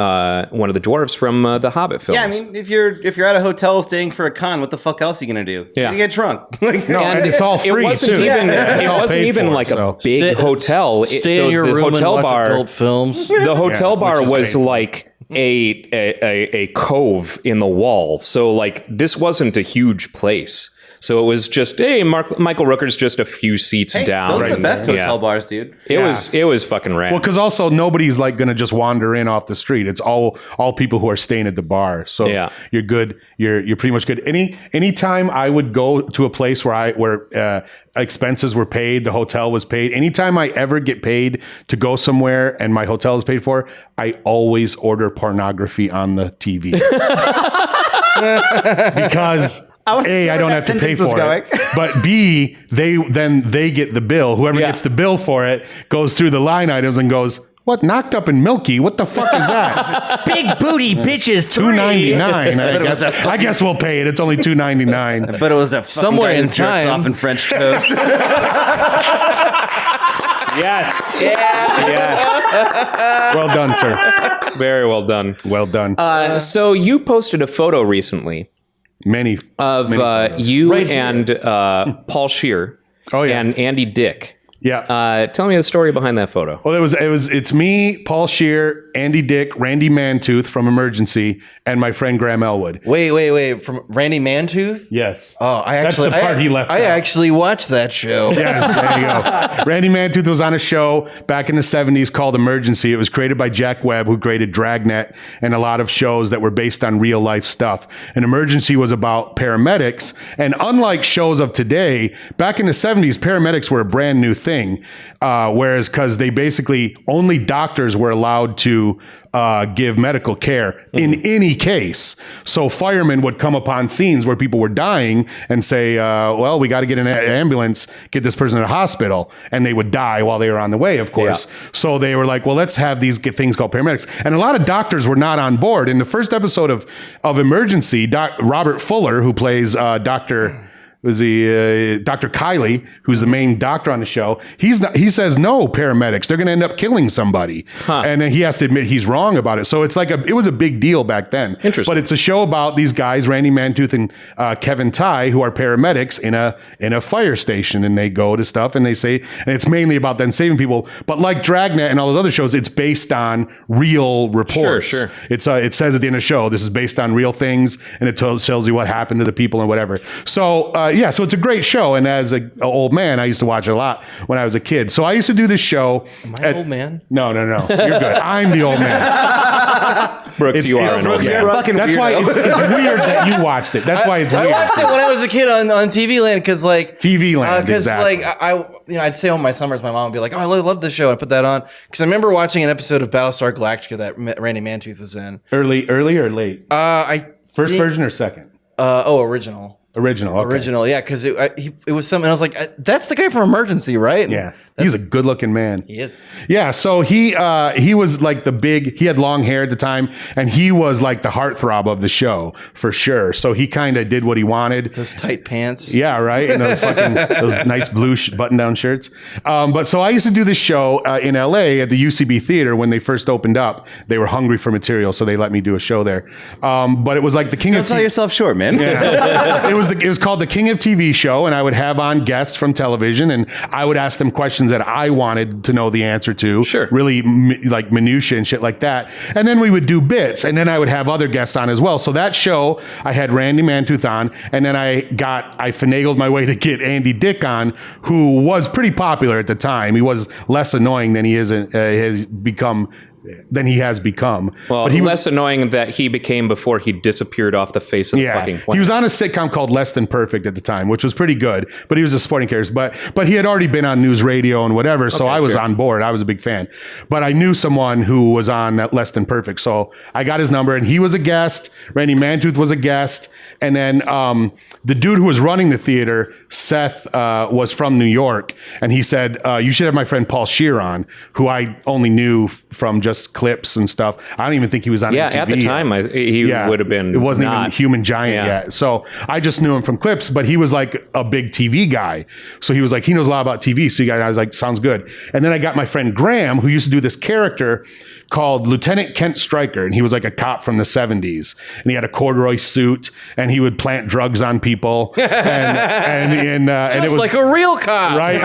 dwarves from the Hobbit films. Yeah, I mean, if you're at a hotel staying for a con, what the fuck else are you gonna do? Yeah. You get drunk. No, and it's all free It wasn't too. even, It's it all wasn't paid even for, like so. a big hotel. Stay in your the room hotel and watch bar, adult films. The hotel bar which is was paid for. like a cove in the wall. So like this wasn't a huge place. So it was just, hey, Michael Rooker's just a few seats down. Those are the best hotel Yeah. bars, dude. It was fucking rad. Well, because also nobody's like going to just wander in off the street. It's all people who are staying at the bar. So you're good. You're pretty much good. Anytime I would go to a place where expenses were paid, the hotel was paid. Anytime I ever get paid to go somewhere and my hotel is paid for, I always order pornography on the TV because. A, I don't have to pay for it. But B, they get the bill. Whoever gets the bill for it goes through the line items and goes, "What, knocked up and milky? What the fuck is that?" Big booty bitches. $2.99. I guess we'll pay it. It's only $2.99. But it was that fucking Somewhere guy who in jerks time. off in French toast. yes. Yes. Well done, sir. Very well done. Well done. So you posted a photo recently Many of you and Paul Scheer Oh, yeah. and Andy Dick. Yeah. Tell me the story behind that photo. Well, it's me, Paul Scheer, Andy Dick, Randy Mantooth from Emergency, and my friend Graham Elwood. Wait. From Randy Mantooth? Yes. Oh, That's the part he left I out. actually watched that show. Yes, there you go. Randy Mantooth was on a show back in the 70s called Emergency. It was created by Jack Webb, who created Dragnet and a lot of shows that were based on real life stuff. And Emergency was about paramedics. And unlike shows of today, back in the 70s, paramedics were a brand new thing. Whereas, because they basically only doctors were allowed to give medical care in any case. So firemen would come upon scenes where people were dying and say, well, we got to get an ambulance, get this person to the hospital. And they would die while they were on the way, of course. Yeah. So they were like, well, let's have these things called paramedics. And a lot of doctors were not on board. In the first episode of Emergency, Robert Fuller, who plays Dr. Kiley, who's the main doctor on the show, he says no paramedics, they're going to end up killing somebody. And then he has to admit he's wrong about it. So it's like it was a big deal back then. Interesting. But it's a show about these guys, Randy Mantooth and Kevin Tighe, who are paramedics in a fire station, and they go to stuff and they say, and it's mainly about them saving people. But like Dragnet and all those other shows, it's based on real reports. Sure. It says at the end of the show, this is based on real things, and it tells you what happened to the people and whatever. So so it's a great show. And as an old man, I used to watch it a lot when I was a kid. So I used to do this show. Am I an old man? No. You're good. I'm the old man. Brooks, you are an old man. Fucking That's weirdo. why it's weird that you watched it. That's why it's weird. I watched it when I was a kid on TV Land because TV Land, because exactly. I'd stay home my summers. My mom would be like, "Oh, I love this show." I put that on because I remember watching an episode of Battlestar Galactica that Randy Mantooth was in. Early or late? First version or second? Original. Original. Okay. Original, yeah, because it was something. I was like, "That's the guy from Emergency, right?" And Yeah, he's a good-looking man. he is. Yeah, so he was like he had long hair at the time, and he was like the heartthrob of the show for sure. So he kind of did what he wanted. Those tight pants. Yeah, right. And those nice blue button-down shirts. But so I used to do this show in LA at the UCB Theater when they first opened up. They were hungry for material, so they let me do a show there. But it was like the King Don't of sell yourself short, man. Yeah. It was called the King of TV Show, and I would have on guests from television, and I would ask them questions that I wanted to know the answer to. Sure. Really like minutia and shit like that. And then we would do bits, and then I would have other guests on as well. So that show, I had Randy Mantooth on, and then I finagled my way to get Andy Dick on, who was pretty popular at the time. He was less annoying than he has become. Well, but he was less annoying that he became before he disappeared off the face of the fucking planet. He was on a sitcom called Less Than Perfect at the time, which was pretty good, but he was a supporting character. But he had already been on news radio and whatever, so I was on board. I was a big fan. But I knew someone who was on that Less Than Perfect, so I got his number, and he was a guest. Randy Mantooth was a guest, And then the dude who was running the theater, Seth, was from New York. And he said, you should have my friend Paul Scheer on, who I only knew from just clips and stuff. I don't even think he was on MTV at the time, he would have been. It wasn't not. even Human Giant yet. So I just knew him from clips, but he was like a big TV guy. So he was like, he knows a lot about TV. So I was like, sounds good. And then I got my friend Graham, who used to do this character called Lieutenant Kent Stryker, and he was like a cop from the 70s, and he had a corduroy suit, and he would plant drugs on people, and it was like a real cop, right?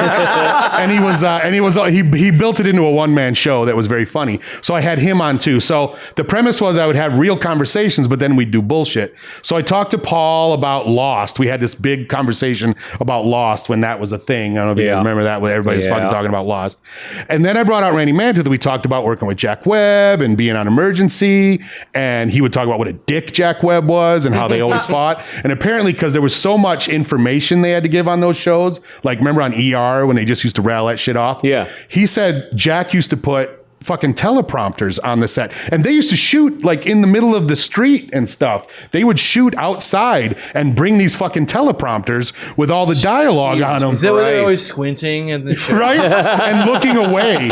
He built it into a one-man show that was very funny. So I had him on too. So the premise was I would have real conversations, but then we'd do bullshit. So I talked to Paul about Lost. We had this big conversation about Lost when that was a thing. I don't know if you guys remember that, when everybody was fucking talking about Lost. And then I brought out Randy Mantooth. We talked about working with Jack Webb and being on Emergency, and he would talk about what a dick Jack Webb was and how they always fought. And apparently, because there was so much information they had to give on those shows, like remember on ER when they just used to rattle that shit off? Yeah. He said Jack used to put fucking teleprompters on the set, and they used to shoot like in the middle of the street and stuff. They would shoot outside and bring these fucking teleprompters with all the dialogue on them. Is that why they're always squinting in the show? Right? And looking away.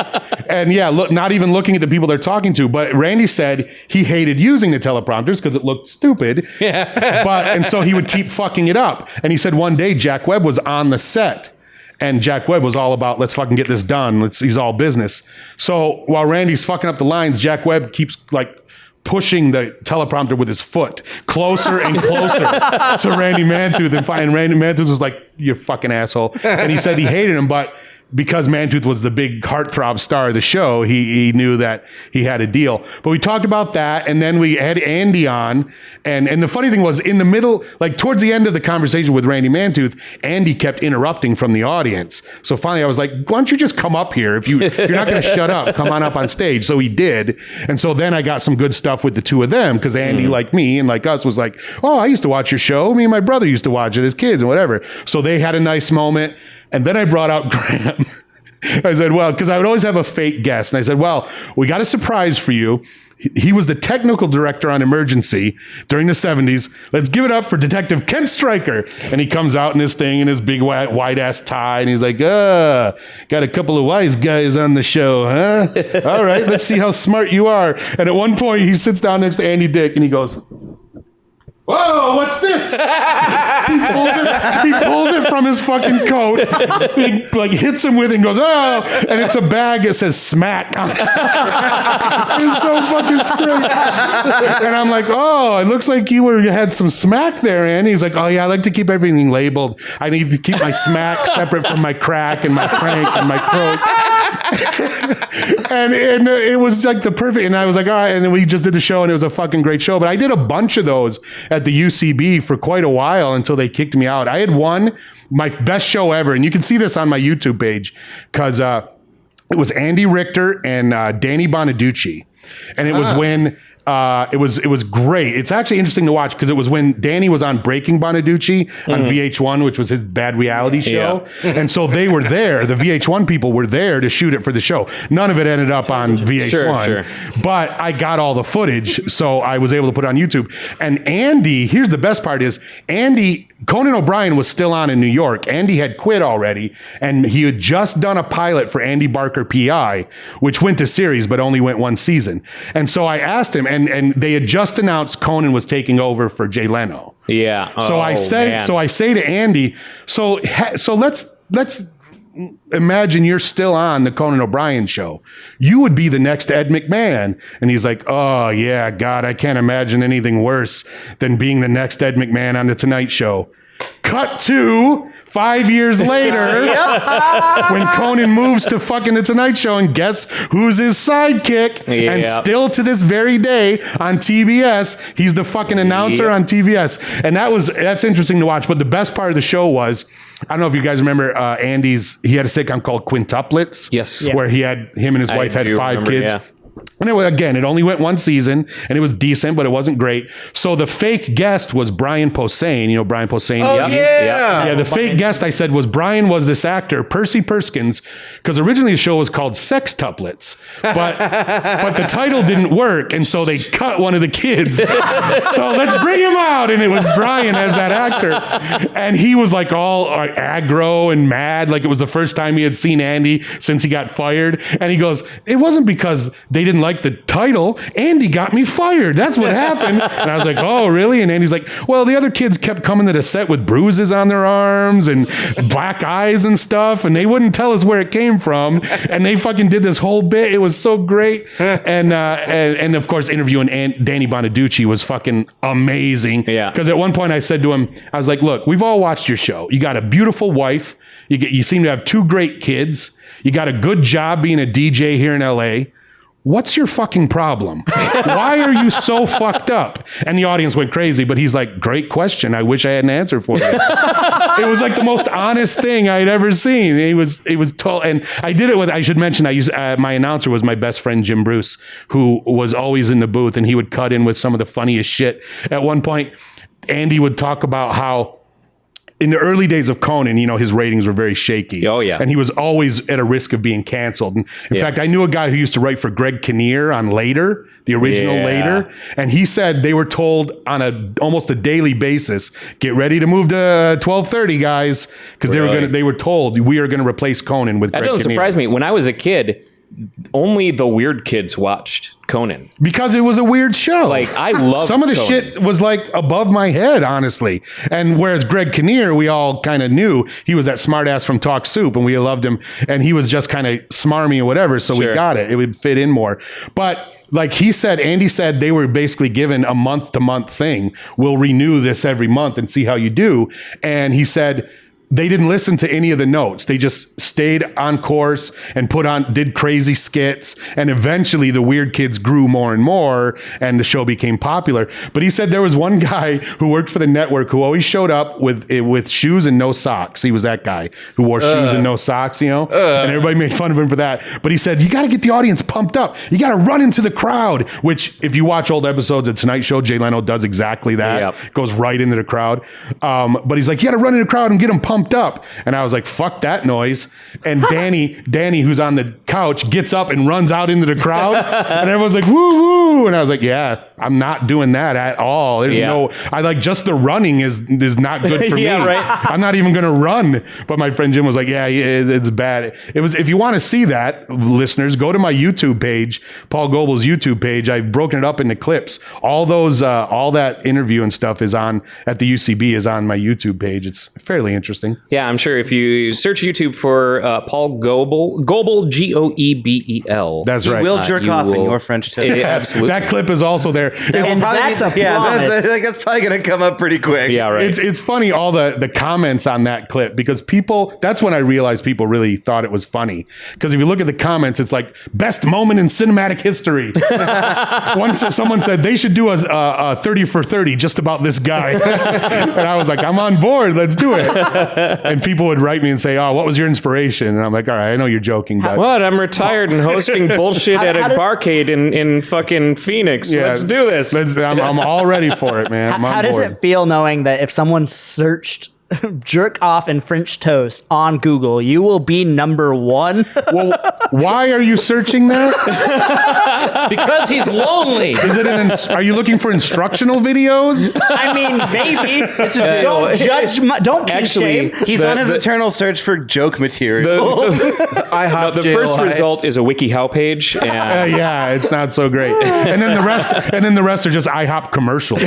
And not even looking at the people they're talking to. But Randy said he hated using the teleprompters because it looked stupid. Yeah. And so he would keep fucking it up. And he said one day Jack Webb was on the set, and Jack Webb was all about, let's fucking get this done. He's all business. So while Randy's fucking up the lines, Jack Webb keeps like pushing the teleprompter with his foot closer and closer to Randy Mantooth. And Randy Mantooth was like, you fucking asshole. And he said he hated him, but because Mantooth was the big heartthrob star of the show, he knew that he had a deal. But we talked about that, and then we had Andy on. And the funny thing was, in the middle, like towards the end of the conversation with Randy Mantooth, Andy kept interrupting from the audience. So finally I was like, why don't you just come up here? If you're not going to shut up, come on up on stage. So he did. And so then I got some good stuff with the two of them, because Andy, like me and like us, was like, oh, I used to watch your show. Me and my brother used to watch it as kids and whatever. So they had a nice moment. And then I brought out Graham. I said, well, because I would always have a fake guest. And I said, well, we got a surprise for you. He was the technical director on Emergency during the 70s. Let's give it up for Detective Kent Stryker. And he comes out in his thing in his big white ass tie. And he's like, got a couple of wise guys on the show, huh? All right, let's see how smart you are. And at one point, he sits down next to Andy Dick and he goes, whoa, what's this? He pulls it from his fucking coat. He like hits him with it and goes, oh, and it's a bag that says smack. It's so fucking straight. And I'm like, oh, it looks like you had some smack there, Andy. He's like, oh yeah, I like to keep everything labeled. I need to keep my smack separate from my crack and my crank and my croak. and it was like the perfect, and I was like, all right, and then we just did the show, and it was a fucking great show. But I did a bunch of those at the UCB for quite a while until they kicked me out. I had one, my best show ever, and you can see this on my YouTube page, because it was Andy Richter and Danny Bonaducci, and it was when it was great. It's actually interesting to watch because it was when Danny was on Breaking Bonaducci on VH1, which was his bad reality show. Yeah. And so they were there. The VH1 people were there to shoot it for the show. None of it ended up on VH1. Sure. But I got all the footage, so I was able to put it on YouTube. And Andy, here's the best part is, Conan O'Brien was still on in New York. Andy had quit already, and he had just done a pilot for Andy Barker PI, which went to series, but only went one season. And so I asked him, and they had just announced Conan was taking over for Jay Leno. Yeah. So I say to Andy, so let's imagine you're still on the Conan O'Brien show. You would be the next Ed McMahon. And he's like, oh yeah, God, I can't imagine anything worse than being the next Ed McMahon on the Tonight Show. Cut to 5 years later, when Conan moves to fucking The Tonight Show, and guess who's his sidekick? Yep. And still to this very day on TBS, he's the fucking announcer on TBS. And that's interesting to watch. But the best part of the show was, I don't know if you guys remember he had a sitcom called Quintuplets. Yes. Where him and his wife had 5 kids. Yeah. And it only went one season, and it was decent, but it wasn't great. So the fake guest was Brian Posehn. You know Brian Posehn? Oh, yeah. Yeah, the fake guest I said Brian was this actor, Percy Perskins, because originally the show was called Sex Tuplets, but the title didn't work, and so they cut one of the kids. So let's bring him out, and it was Brian as that actor, and he was like all aggro and mad, like it was the first time he had seen Andy since he got fired, and he goes, it wasn't because they didn't like the title. Andy got me fired. That's what happened. And I was like, oh, really? And Andy's like, well, the other kids kept coming to the set with bruises on their arms and black eyes and stuff, and they wouldn't tell us where it came from. And they fucking did this whole bit. It was so great. And of course, interviewing Danny Bonaducci was fucking amazing. Yeah. Because at one point I said to him, I was like, look, we've all watched your show. You got a beautiful wife. You seem to have 2 great kids. You got a good job being a DJ here in LA. What's your fucking problem? Why are you so fucked up? And the audience went crazy, but he's like, great question. I wish I had an answer for you. It was like the most honest thing I had ever seen. It was total. And I did it with, I should mention, I used, my announcer was my best friend, Jim Bruce, who was always in the booth, and he would cut in with some of the funniest shit. At one point, Andy would talk about how in the early days of Conan, you know, his ratings were very shaky. Oh, yeah. And he was always at a risk of being canceled. And in fact, I knew a guy who used to write for Greg Kinnear on Later, the original Later. And he said they were told on almost a daily basis, get ready to move to 12:30, guys. Because they were told we are going to replace Conan with Greg Kinnear. That doesn't surprise me. When I was a kid, only the weird kids watched Conan. Because it was a weird show. Like, I love some of the Conan. shit was like above my head, honestly. And whereas Greg Kinnear, we all kind of knew he was that smart ass from Talk Soup, and we loved him, and he was just kind of smarmy or whatever, so we got it. It would fit in more. But like he said, Andy said they were basically given a month-to-month thing. We'll renew this every month and see how you do. And he said they didn't listen to any of the notes. They just stayed on course and did crazy skits. And eventually the weird kids grew more and more, and the show became popular. But he said there was one guy who worked for the network who always showed up with shoes and no socks. He was that guy who wore shoes and no socks, you know, and everybody made fun of him for that. But he said, you got to get the audience pumped up. You got to run into the crowd, which if you watch old episodes of Tonight Show, Jay Leno does exactly that. Yep. Goes right into the crowd. But he's like, you got to run in the crowd and get them pumped up. And I was like, fuck that noise. And Danny, who's on the couch, gets up and runs out into the crowd. And everyone's like, woo woo. And I was like, yeah, I'm not doing that at all. There's I like just the running is not good for me. Right. I'm not even going to run. But my friend Jim was like, yeah, it's bad. It was, if you want to see that, listeners, go to my YouTube page, Paul Goebel's YouTube page. I've broken it up into clips. All that interview and stuff is on at the UCB is on my YouTube page. It's fairly interesting. Yeah, I'm sure if you search YouTube for Paul Goebel, Goebel, That's right. Will jerk off in your French toast. Absolutely. That clip is also there. And that's a promise. That's probably going to come up pretty quick. Yeah, right. It's funny, all the comments on that clip, because that's when I realized people really thought it was funny. Because if you look at the comments, it's like, best moment in cinematic history. Once someone said they should do a 30 for 30 just about this guy. And I was like, I'm on board. Let's do it. And people would write me and say, oh, what was your inspiration? And I'm like, all right, I know you're joking, but What? I'm retired and hosting bullshit at a barcade in fucking Phoenix. Yeah. Let's do this. I'm all ready for it, man. How does it feel knowing that if someone searched jerk off and French toast on Google, you will be number one? Well, why are you searching that? Because he's lonely. Is it are you looking for instructional videos? I mean, maybe. Don't judge. Don't kink shame. He's on his eternal search for joke material. The first result is a WikiHow page. And Yeah, it's not so great. And then the rest are just IHOP commercials.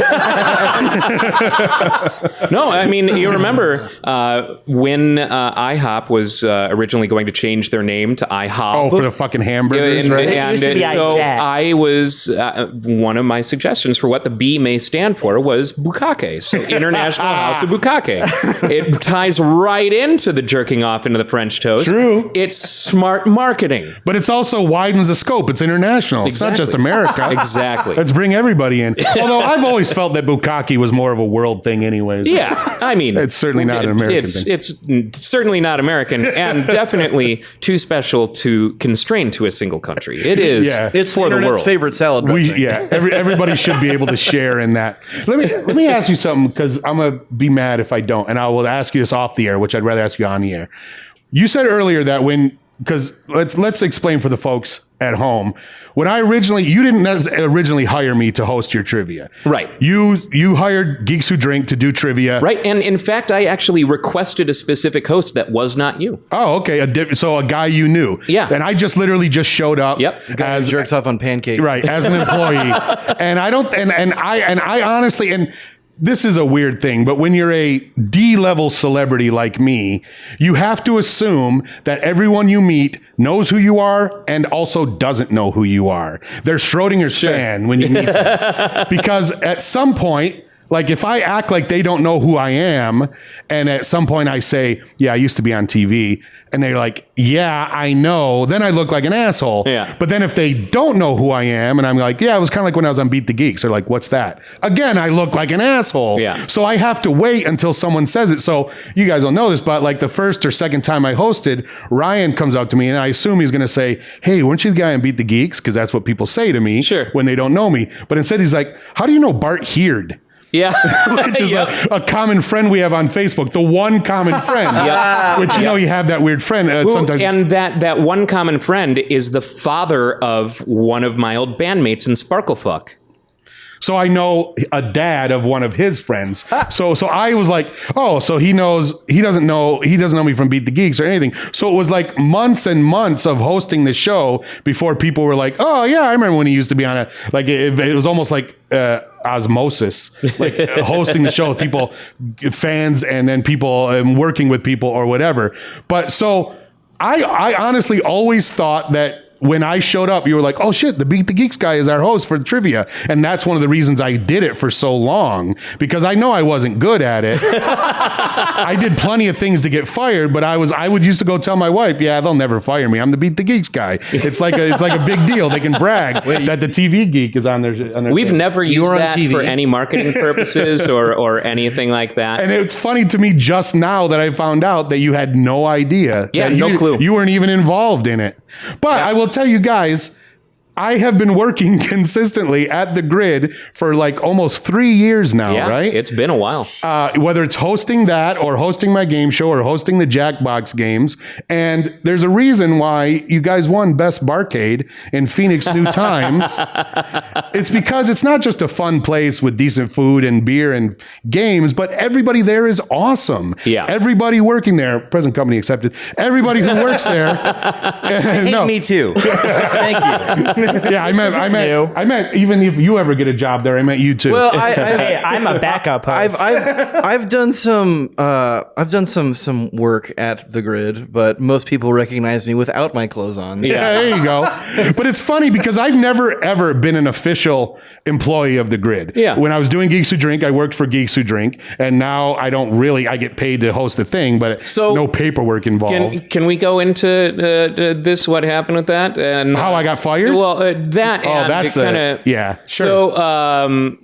no, I mean, you remember when IHOP was originally going to change their name to IHOP. Oh, for the fucking hamburgers, right? It used to be so iJack. I was one of my suggestions for what the B may stand for was Bukkake. So International House of Bukkake. It ties right into the jerking off into the French toast. True. It's smart marketing. But it's also widens the scope. It's international. It's not just America. Exactly. Let's bring everybody in. Although I've always felt that Bukkake was more of a world thing anyways. Yeah, I mean, It's certainly not an American thing. It's certainly not American, and definitely too special to constrain to a single country. It is. Yeah. It's for the the internet's world. favorite salad dressing. Everybody should be able to share in that. Let me ask you something, because I'm gonna be mad if I don't, and I will ask you this off the air, which I'd rather ask you on the air. You said earlier that because let's explain for the folks at home. When you didn't originally hire me to host your trivia. Right. You hired Geeks Who Drink to do trivia. Right. And in fact, I actually requested a specific host that was not you. Oh, okay. So a guy you knew. Yeah. And I just literally just showed up. Yep. As jerks off on pancakes. Right, as an employee. And I honestly, and this is a weird thing, but when you're a D-level celebrity like me, you have to assume that everyone you meet knows who you are and also doesn't know who you are. They're Schrodinger's fan when you meet them. Because at some point, like if I act like they don't know who I am, and at some point I say, yeah, I used to be on TV, and they're like, yeah, I know, then I look like an asshole. Yeah. But then if they don't know who I am, and I'm like, yeah, it was kind of like when I was on Beat the Geeks, they're like, what's that? Again, I look like an asshole. Yeah. So I have to wait until someone says it. So you guys don't know this, but like the first or second time I hosted, Ryan comes up to me, and I assume he's going to say, hey, weren't you the guy on Beat the Geeks? Because that's what people say to me Sure. when they don't know me. But instead he's like, how do you know Bart Heard? Yeah. Which is Yep. a common friend we have on Facebook, the one common friend. Which you know you have that weird friend. Sometimes. And that one common friend is the father of one of my old bandmates in Sparklefuck. So I know a dad of one of his friends. So I was like, oh, so he doesn't know me from Beat the Geeks or anything. So it was like months and months of hosting the show before people were like, oh yeah, I remember when he used to be on it. Like it was almost like osmosis, like hosting the show with people, fans, and then people working with people or whatever. But so I honestly always thought that when I showed up, you were like, oh shit, the Beat the Geeks guy is our host for trivia. And that's one of the reasons I did it for so long, because I know I wasn't good at it. I did plenty of things to get fired, but I would used to go tell my wife, yeah, they'll never fire me. I'm the Beat the Geeks guy. It's like a big deal. They can brag that the TV geek is on their We've thing. never used were on that TV. for any marketing purposes or anything like that. And it's funny to me just now that I found out that you had no idea. Yeah, that no clue. You weren't even involved in it. But I will tell you guys, I have been working consistently at the Grid for like almost 3 years now, yeah, right? It's been a while. Whether it's hosting that or hosting my game show or hosting the Jackbox games. And there's a reason why you guys won Best Barcade in Phoenix New Times. It's because it's not just a fun place with decent food and beer and games, but everybody there is awesome. Yeah. Everybody working there, present company accepted, everybody who works there. Hate me too. Thank you. Yeah, I new. meant even if you ever get a job there, I meant you too. Well, Hey, I'm a backup host. I've done some work at the Grid, but most people recognize me without my clothes on. Yeah, there you go. But it's funny because I've never, ever been an official employee of the Grid. Yeah. When I was doing Geeks Who Drink, I worked for Geeks Who Drink. And now I get paid to host the thing, but So, no paperwork involved. Can we go into this? What happened with that? And How I got fired? Well, that. Oh, and that's kind of yeah, sure. So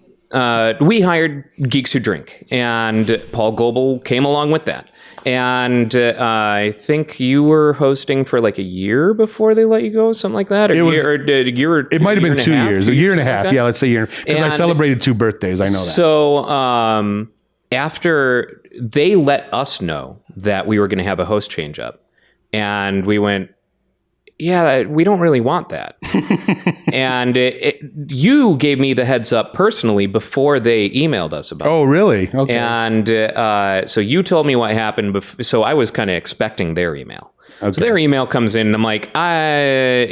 we hired Geeks Who Drink, and Paul Goebel came along with that. And I think you were hosting for like a year before they let you go, something like that. Or It was- a year. It might have been 2 years, a year and a half. like that? Yeah, let's say a year. Because I And- celebrated 2 birthdays. I know that. So after they let us know that we were going to have a host change up, and we went, yeah, we don't really want that. And you gave me the heads up personally before they emailed us about it. Oh, really? Okay. And so you told me what happened. So I was kind of expecting their email. Okay. So their email comes in, and I'm like, I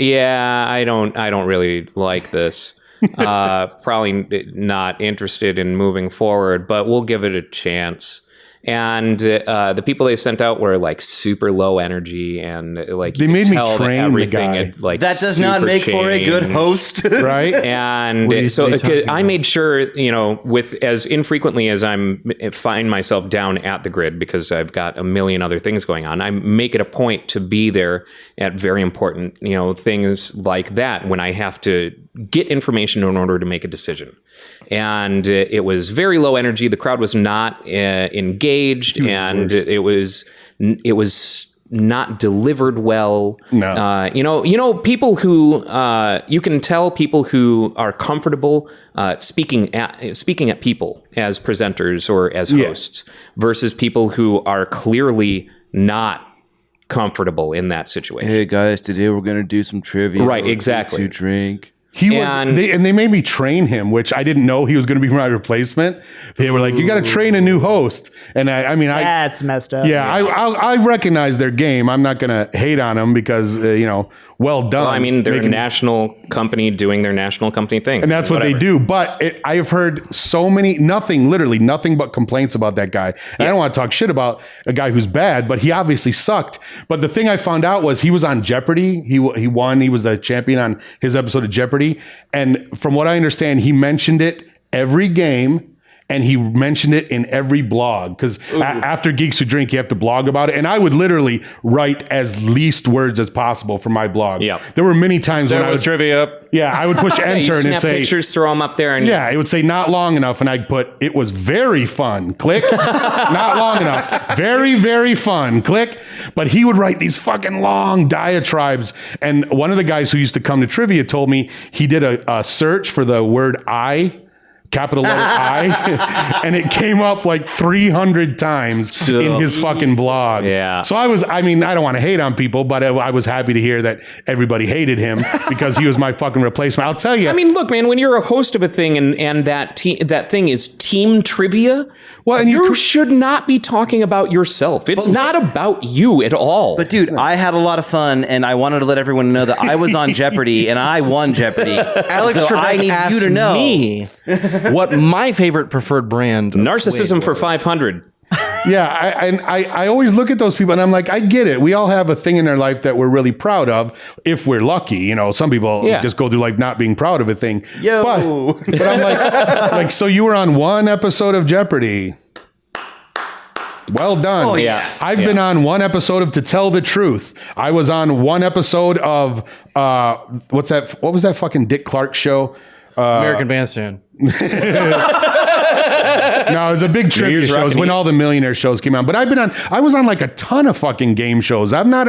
don't really like this. Probably not interested in moving forward, but we'll give it a chance. And the people they sent out were like super low energy, and like They you could made me tell that train the everything guy. had, like, That does not super make for a good changed. host. Right? And What are so they talking I about? made sure, with as infrequently as find myself down at the Grid, because I've got a million other things going on, I make it a point to be there at very important, things like that when I have to get information in order to make a decision. And it was very low energy. The crowd was not engaged, and it was not delivered well. No. You know, people who you can tell people who are comfortable speaking at people as presenters or as hosts versus people who are clearly not comfortable in that situation. Hey guys, today we're gonna do some trivia. Right, exactly. To drink. He was, And- they made me train him, which I didn't know he was going to be my replacement. They were like, "You got to train a new host," and I mean, That's messed up. I recognize their game. I'm not going to hate on them because well done. Well, I mean, they're Making- a national company doing their national company thing. and that's what they do. But I have heard so many, literally nothing but complaints about that guy. And I don't want to talk shit about a guy who's bad, but he obviously sucked. But the thing I found out was he was on Jeopardy. He won. He was the champion on his episode of Jeopardy. And from what I understand, he mentioned it every game. And he mentioned it in every blog because after Geeks Who Drink, you have to blog about it. And I would literally write as least words as possible for my blog. Yeah. There were many times when I was trivia. Yeah, I would push You enter and snap it'd say, pictures, throw them up there, and yeah, it would say not long enough. And I'd put, it was very fun. Click. Not long enough. Very, very fun. Click. But he would write these fucking long diatribes. And one of the guys who used to come to trivia told me he did a search for the word I. Capital letter I, and it came up like 300 times in his fucking blog. Yeah. So I don't want to hate on people, but I was happy to hear that everybody hated him because he was my fucking replacement. I'll tell you. I mean, look, man, when you're a host of a thing and that thing is team trivia, Well, and you should not be talking about yourself. It's not about you at all. But dude, I had a lot of fun, and I wanted to let everyone know that I was on Jeopardy, and I won Jeopardy. Alex So Trebek I need asked you to know. me what my favorite preferred brand of Narcissism Suede for was. 500. Yeah, I always look at those people and I'm like, I get it. We all have a thing in their life that we're really proud of if we're lucky. Some people just go through life not being proud of a thing. Yo. But I'm like, so you were on one episode of Jeopardy. Well done. Oh, yeah. I've been on one episode of To Tell the Truth. I was on one episode of what was that fucking Dick Clark show? American Bandstand. No, it was a big trivia Year's show. It was Rockin' when Eve. all the millionaire shows came out. But I was on like a ton of fucking game shows. I'm not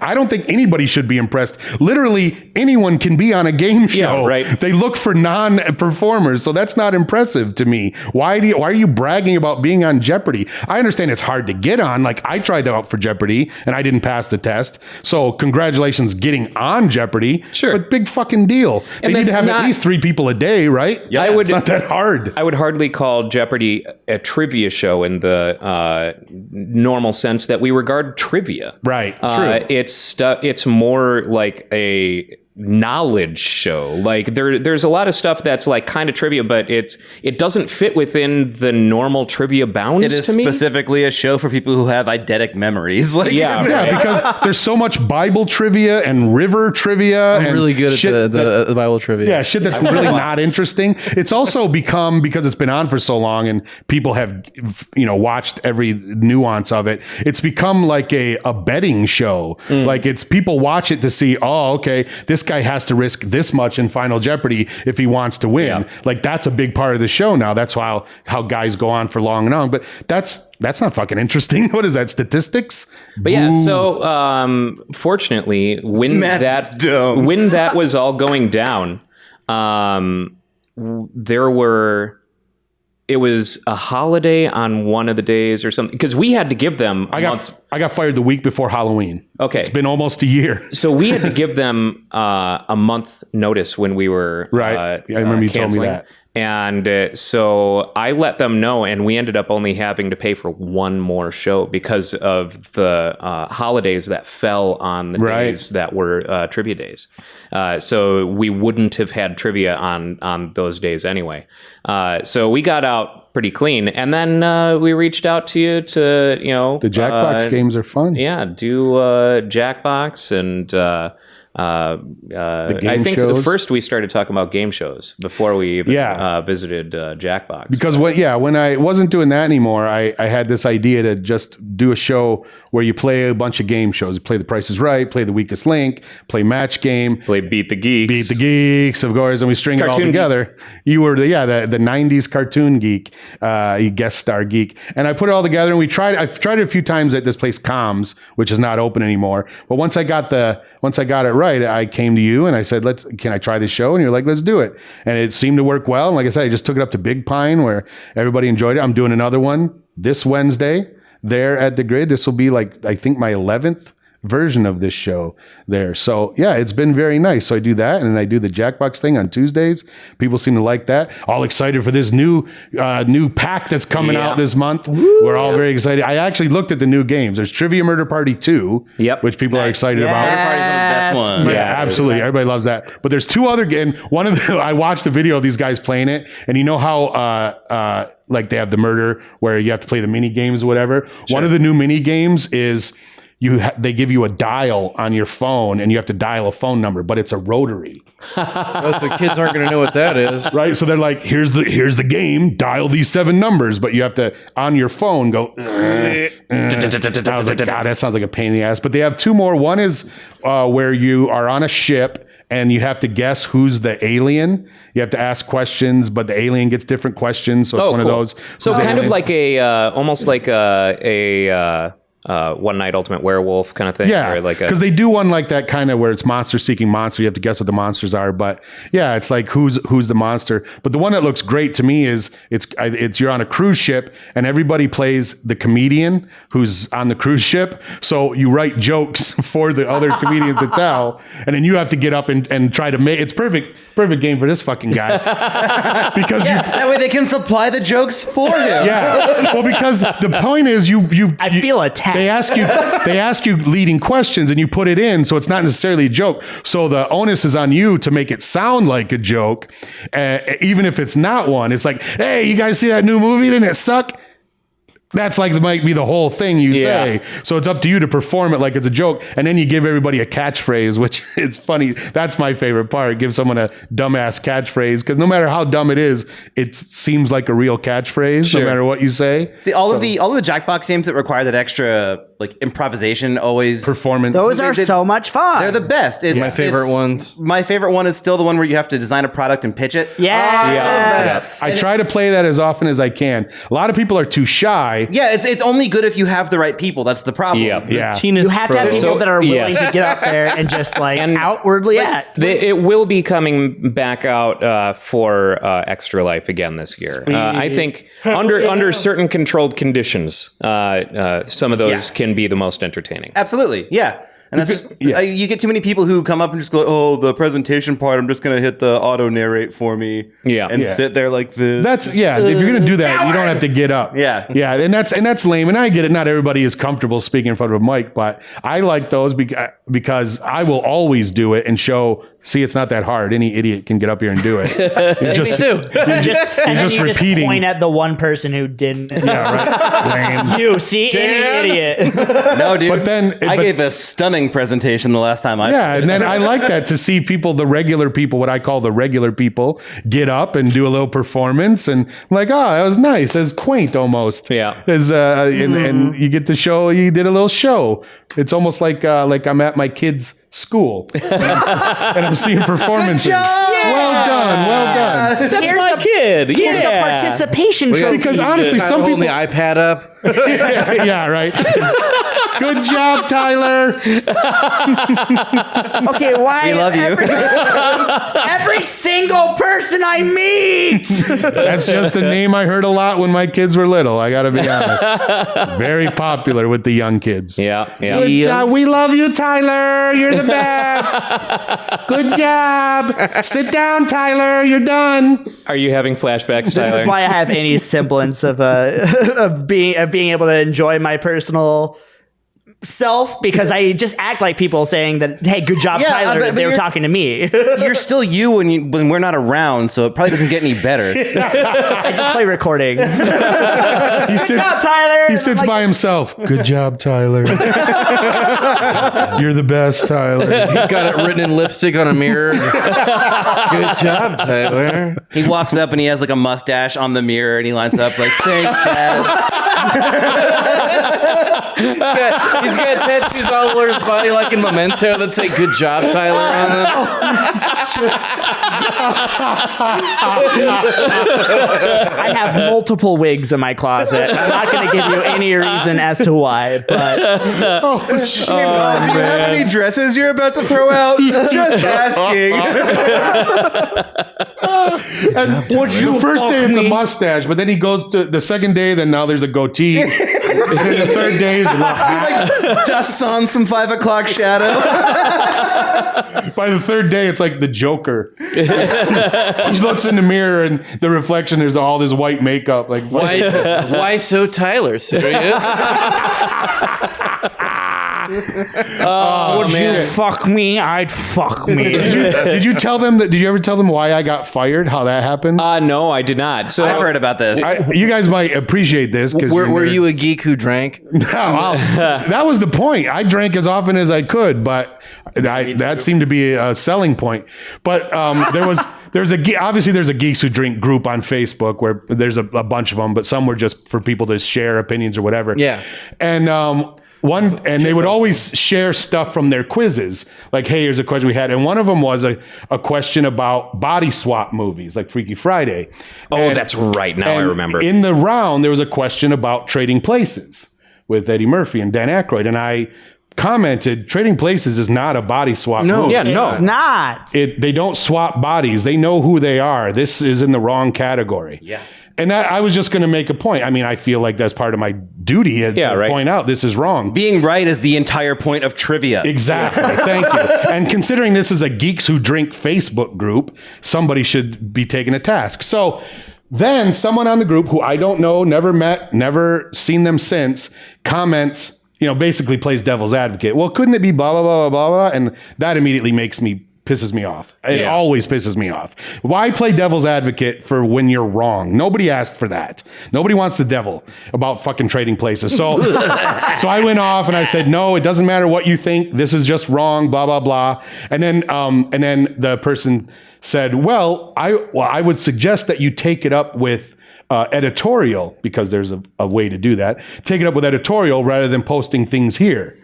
I don't think anybody should be impressed. Literally anyone can be on a game show. right. They look for non-performers, so that's not impressive to me. Why are you bragging about being on Jeopardy? I understand it's hard to get on. Like I tried out for Jeopardy and I didn't pass the test. So congratulations getting on Jeopardy. Sure. But big fucking deal. They need to that's have not- at least 3 people a day, right? Yeah, It's not that hard. I would hardly call Jeopardy a trivia show in the normal sense that we regard trivia. Right, true. It's more like a knowledge show. Like there's a lot of stuff that's like kind of trivia, but it doesn't fit within the normal trivia bounds. It is to me. specifically a show for people who have eidetic memories. Like, Yeah. Yeah, because there's so much Bible trivia and river trivia. I'm and really good shit at the Bible trivia. Yeah, shit that's really not interesting. It's also become, because it's been on for so long and people have, watched every nuance of it, it's become like a betting show. Like it's people watch it to see, oh, okay, this guy has to risk this much in Final Jeopardy if he wants to win. Yeah. Like that's a big part of the show now. That's how guys go on for long and long. But that's not fucking interesting. What is that, statistics? But yeah, so fortunately, when Math's dumb. when that was all going down, it was a holiday on one of the days or something, because we had to give them I got fired the week before Halloween. Okay. It's been almost a year. So we had to give them a month notice when we were Right. Yeah, I remember you told me canceling. that. And so I let them know, and we ended up only having to pay for one more show because of the holidays that fell on the Right. days that were trivia days. So we wouldn't have had trivia on those days anyway. So we got out pretty clean. And then we reached out to you to, The Jackbox games are fun. Yeah, do Jackbox and game I think shows. first we started talking about game shows before we even visited Jackbox. Because when I wasn't doing that anymore, I had this idea to just do a show where you play a bunch of game shows. You play The Price is Right, play The Weakest Link, play Match Game, play Beat the Geeks. Beat the Geeks, of course, and we string it all Cartoon together. You were the 90s cartoon geek, you guest star geek. And I put it all together and I've tried it a few times at this place Comms, which is not open anymore. But once I got it right, I came to you and I said, can I try this show? And you're like, let's do it. And it seemed to work well. And like I said, I just took it up to Big Pine where everybody enjoyed it. I'm doing another one this Wednesday there at the Grid. This will be I think my 11th version of this show there. So yeah, it's been very nice. So I do that, and then I do the Jackbox thing on Tuesdays. People seem to like that. All excited for this new pack that's coming out this month. Woo, We're all very excited. I actually looked at the new games. There's Trivia Murder Party 2, which people are excited about. Murder Party's one of the best ones. Yeah, absolutely. Everybody loves that. But there's two other games. One of them, I watched the video of these guys playing it, and you know how they have the murder where you have to play the mini games or whatever. Sure. One of the new mini games is they give you a dial on your phone and you have to dial a phone number, but it's a rotary. So kids aren't going to know what that is. Right. So they're like, here's the game, dial these 7 numbers, but you have to, on your phone, go, I was like, God, that sounds like a pain in the ass. But they have 2 more. One is where you are on a ship and you have to guess who's the alien. You have to ask questions, but the alien gets different questions. So it's one of those. So kind of like almost like a One Night Ultimate Werewolf kind of thing. Yeah, because they do one like that kind of where it's monster seeking monster. You have to guess what the monsters are. But yeah, it's like who's the monster. But the one that looks great to me is it's you're on a cruise ship and everybody plays the comedian who's on the cruise ship. So you write jokes for the other comedians to tell, and then you have to get up and try to make it's perfect game for this fucking guy because that way they can supply the jokes for him. Yeah, well, because the point is I feel attacked. They ask you leading questions and you put it in, so it's not necessarily a joke. So the onus is on you to make it sound like a joke, even if it's not one. It's like, hey, you guys see that new movie? Didn't it suck? That's might be the whole thing you say. So it's up to you to perform it like it's a joke. And then you give everybody a catchphrase, which is funny. That's my favorite part. Give someone a dumbass catchphrase. Because no matter how dumb it is, it seems like a real catchphrase, no matter what you say. See, all of the Jackbox games that require that extra improvisation always performance. Those are so much fun. They're the best. It's my favorite ones. My favorite one is still the one where you have to design a product and pitch it. Yes. I try to play that as often as I can. A lot of people are too shy. Yeah, it's only good if you have the right people. That's the problem. Yeah. You have to have people that are willing to get up there and just outwardly act. It will be coming back out for Extra Life again this year. I think under certain controlled conditions, some of those can be the most entertaining. Absolutely, yeah. And that's just you get too many people who come up and just go, oh, the presentation part, I'm just going to hit the auto narrate for me and sit there like this. That's if you're going to do that, you don't have to get up. Yeah. And that's lame. And I get it. Not everybody is comfortable speaking in front of a mic, but I like those because I will always do it and show, see, it's not that hard. Any idiot can get up here and do it. Me too. You're just repeating. Point at the one person who didn't. Yeah, right. You see, any idiot. No, dude. But then I gave a stunning presentation the last time I. Yeah, and then I like that to see people, the regular people, what I call the regular people, get up and do a little performance, and I'm like, oh, that was nice. It was quaint almost. Yeah. And you get to show. You did a little show. It's almost like I'm at my kid's school and I'm seeing performances. Good job! Well done. That's my kid. Here's a participation trophy. Because honestly, some people holding the iPad up. yeah, right. Good job, Tyler. Okay, why? We love you. Every single person I meet. That's just a name I heard a lot when my kids were little. I got to be honest. Very popular with the young kids. Yeah. Good job. We love you, Tyler. You're the best. Good job. Sit down, Tyler. You're done. Are you having flashbacks, Tyler? This is why I have any semblance of being able to enjoy my personal self because I just act like people saying that, hey, good job, Yeah, Tyler. but They were you're- talking to me. You're still you when we're not around, so it probably doesn't get any better. I just play recordings. He sits, job, Tyler. He sits by himself. Good job, Tyler. You're the best, Tyler. Got it written in lipstick on a mirror. Just, good job, Tyler. He walks up and he has like a mustache on the mirror and he lines up like, thanks, Dad. He's got tattoos all over his body like in Memento that say good job, Tyler on them. I have multiple wigs in my closet. I'm not going to give you any reason as to why, but Do you have any dresses you're about to throw out? Just asking. The first day it's a mustache, but then he goes to the second day, then now there's a goatee. And then the third day is a little hat. Like dusts on some 5 o'clock shadow. By the third day, it's like the Joker. He looks in the mirror and the reflection is all this white makeup. Like, Why so Tyler? Serious? would you fuck me? I'd fuck me. Did you tell them that? Did you ever tell them why I got fired? How that happened? No, I did not. So I've heard about this. You guys might appreciate this because Were you a geek who drank? that was the point. I drank as often as I could, but that seemed to be a selling point. But there's a Geeks Who Drink group on Facebook where there's a bunch of them, but some were just for people to share opinions or whatever. Yeah. And they would always share stuff from their quizzes. Like, hey, here's a question we had. And one of them was a question about body swap movies, like Freaky Friday. that's right. Now I remember. In the round, there was a question about Trading Places with Eddie Murphy and Dan Aykroyd. And I commented, Trading Places is not a body swap movie. Yeah, no. It's not. They don't swap bodies. They know who they are. This is in the wrong category. Yeah. And I was just going to make a point. I mean, I feel like that's part of my duty to point out this is wrong. Being right is the entire point of trivia. Exactly. Thank you. And considering this is a Geeks Who Drink Facebook group, somebody should be taken to task. So then someone on the group who I don't know, never met, never seen them since, comments, basically plays devil's advocate. Well, couldn't it be blah, blah, blah, blah, blah? And that immediately pisses me off. It always pisses me off. Why play devil's advocate for when you're wrong? Nobody asked for that. Nobody wants the devil about fucking Trading Places. So I went off and I said, no, it doesn't matter what you think. This is just wrong, blah, blah, blah. And then the person said, well, I would suggest that you take it up with editorial, because there's a way to do that. Take it up with editorial rather than posting things here.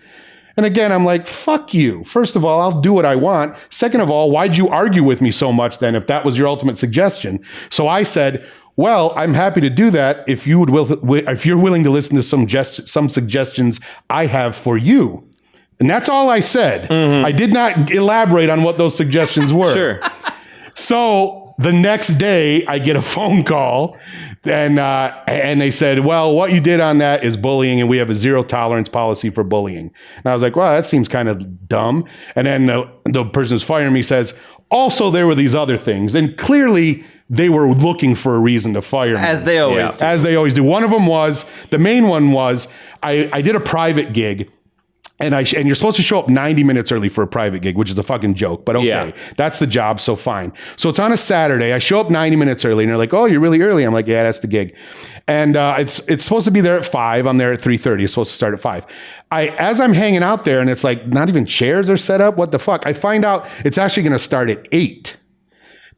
And again, I'm like, fuck you. First of all, I'll do what I want. Second of all, why'd you argue with me so much then if that was your ultimate suggestion? So I said, well, I'm happy to do that if you're willing to listen to some suggestions I have for you. And that's all I said. I did not elaborate on what those suggestions were. Sure. So the next day I get a phone call and they said, well, what you did on that is bullying and we have a zero tolerance policy for bullying. And I was like, well, that seems kind of dumb. And then the person who's firing me says, also, there were these other things. And clearly they were looking for a reason to fire me. As they always do. As they always do. One of them was, the main one was, I did a private gig. And you're supposed to show up 90 minutes early for a private gig, which is a fucking joke, but okay, that's the job, so fine. So it's on a Saturday. I show up 90 minutes early, and they're like, "Oh, you're really early." I'm like, "Yeah, that's the gig." And it's supposed to be there at 5. I'm there at 3:30. It's supposed to start at 5. As I'm hanging out there, and it's like not even chairs are set up. What the fuck? I find out it's actually going to start at 8.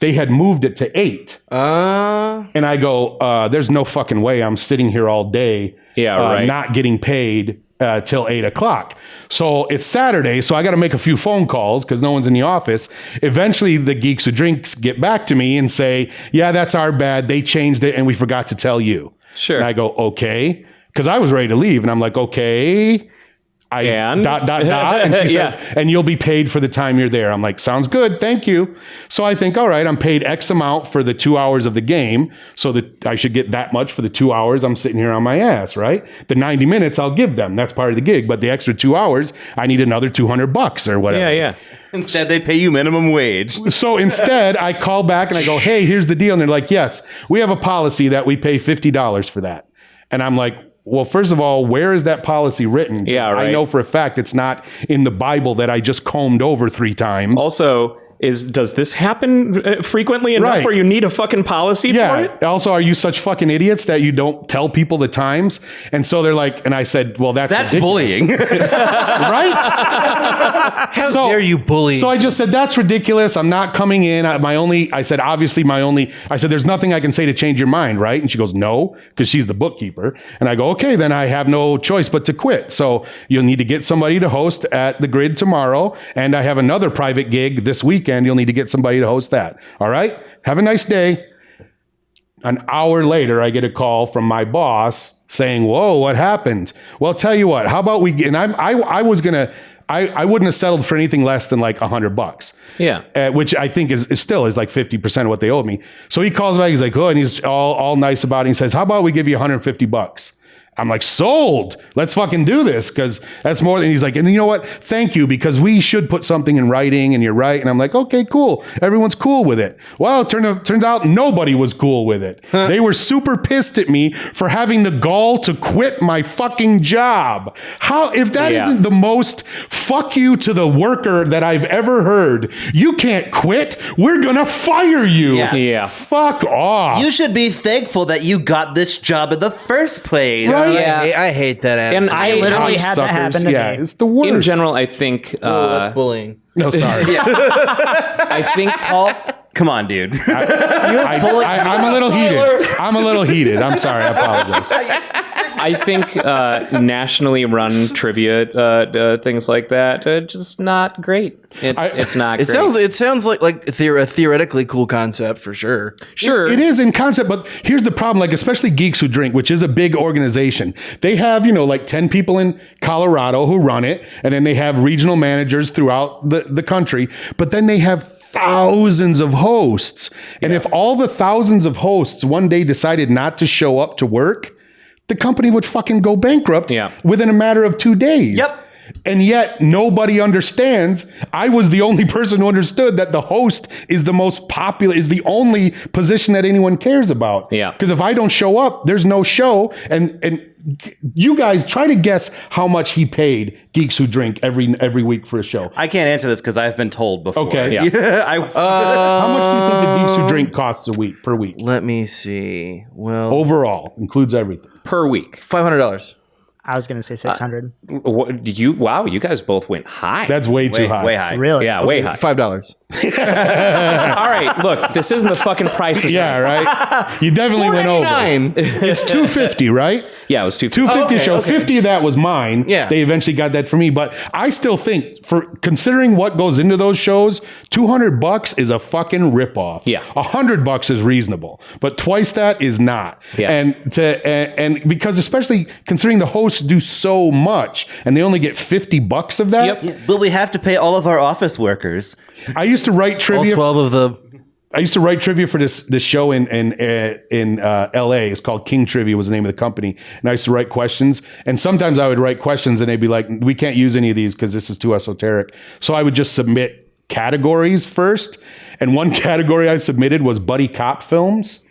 They had moved it to 8. And I go, "There's no fucking way I'm sitting here all day, not getting paid." Till 8 o'clock. So it's Saturday, so I got to make a few phone calls because no one's in the office. Eventually, the Geeks Who Drinks get back to me and say, yeah, that's our bad. They changed it and we forgot to tell you. Sure. And I go, okay. Because I was ready to leave. And I'm like, okay. And she says, and you'll be paid for the time you're there. I'm like, sounds good. Thank you. So I think, all right, I'm paid X amount for the 2 hours of the game. So that I should get that much for the 2 hours I'm sitting here on my ass, right? The 90 minutes I'll give them. That's part of the gig. But the extra 2 hours, I need another $200 or whatever. Yeah. Instead, they pay you minimum wage. So instead, I call back and I go, hey, here's the deal. And they're like, yes, we have a policy that we pay $50 for that. And I'm like, well, first of all, where is that policy written? Yeah, right. I know for a fact it's not in the Bible that I just combed over 3 times. Also, does this happen frequently enough Right. where you need a fucking policy for it? Also, are you such fucking idiots that you don't tell people the times? And so they're like, and I said, well, that's ridiculous. bullying. Right? How dare you bully? So I just said, that's ridiculous. I'm not coming in. I said, there's nothing I can say to change your mind, right? And she goes, no, because she's the bookkeeper. And I go, okay, then I have no choice but to quit. So you'll need to get somebody to host at the Grid tomorrow. And I have another private gig this weekend. You'll need to get somebody to host that. All right? Have a nice day. An hour later, I get a call from my boss saying, whoa, what happened? Well, tell you what, how about I wouldn't have settled for anything less than like $100. Yeah. Which I think is still like 50% of what they owed me. So he calls back, he's like, oh, and he's all nice about it. He says, how about we give you $150? I'm like, sold. Let's fucking do this because that's more than. He's like, and you know what? Thank you, because we should put something in writing, and you're right. And I'm like, okay, cool. Everyone's cool with it. Well, it turns out nobody was cool with it. They were super pissed at me for having the gall to quit my fucking job. How, if that isn't the most fuck you to the worker that I've ever heard, you can't quit. We're going to fire you. Yeah. Fuck off. You should be thankful that you got this job in the first place. Right? Yeah. I hate that attitude. And I literally had that happen to Yeah, me. it's the worst. in general, I think that's bullying. No, sorry. I think Paul, come on, dude. I'm a little heated. I'm sorry. I apologize. I think nationally run trivia things like that just not great. It's not It great. sounds like a theoretically cool concept for sure. Sure. It is in concept, but here's the problem. Like, especially Geeks Who Drink, which is a big organization. They have, like 10 people in Colorado who run it, and then they have regional managers throughout the country. But then they have thousands of hosts. And if all the thousands of hosts one day decided not to show up to work, the company would fucking go bankrupt within a matter of 2 days. Yep. And yet nobody understands. I was the only person who understood that the host is the most popular, is the only position that anyone cares about. Yeah. Because if I don't show up, there's no show. And you guys try to guess how much he paid Geeks Who Drink every week for a show. I can't answer this because I've been told before. Okay. Yeah. How much do you think the Geeks Who Drink costs per week? Let me see. Well, Overall, includes everything. Per week. $500. I was going to say 600. Wow, you guys both went high. That's way too high. Way high. Really? yeah, way high. $5. All right, look, this isn't the fucking price. Yeah, right. You definitely went over. It's $250, right? Yeah, it was $250. $250 show. okay. 50 of that was mine. Yeah. They eventually got that for me, but I still think, for considering what goes into those shows, $200 is a fucking ripoff. Yeah. $100 is reasonable, but twice that is not. Yeah. And because especially considering the hosts do so much and they only get $50 of that. Yep. But we have to pay all of our office workers. I used to write All trivia. 12 of the... I used to write trivia for this show in LA. It's called King Trivia was the name of the company. And I used to write questions. And sometimes I would write questions and they'd be like, we can't use any of these because this is too esoteric. So I would just submit categories first. And one category I submitted was buddy cop films.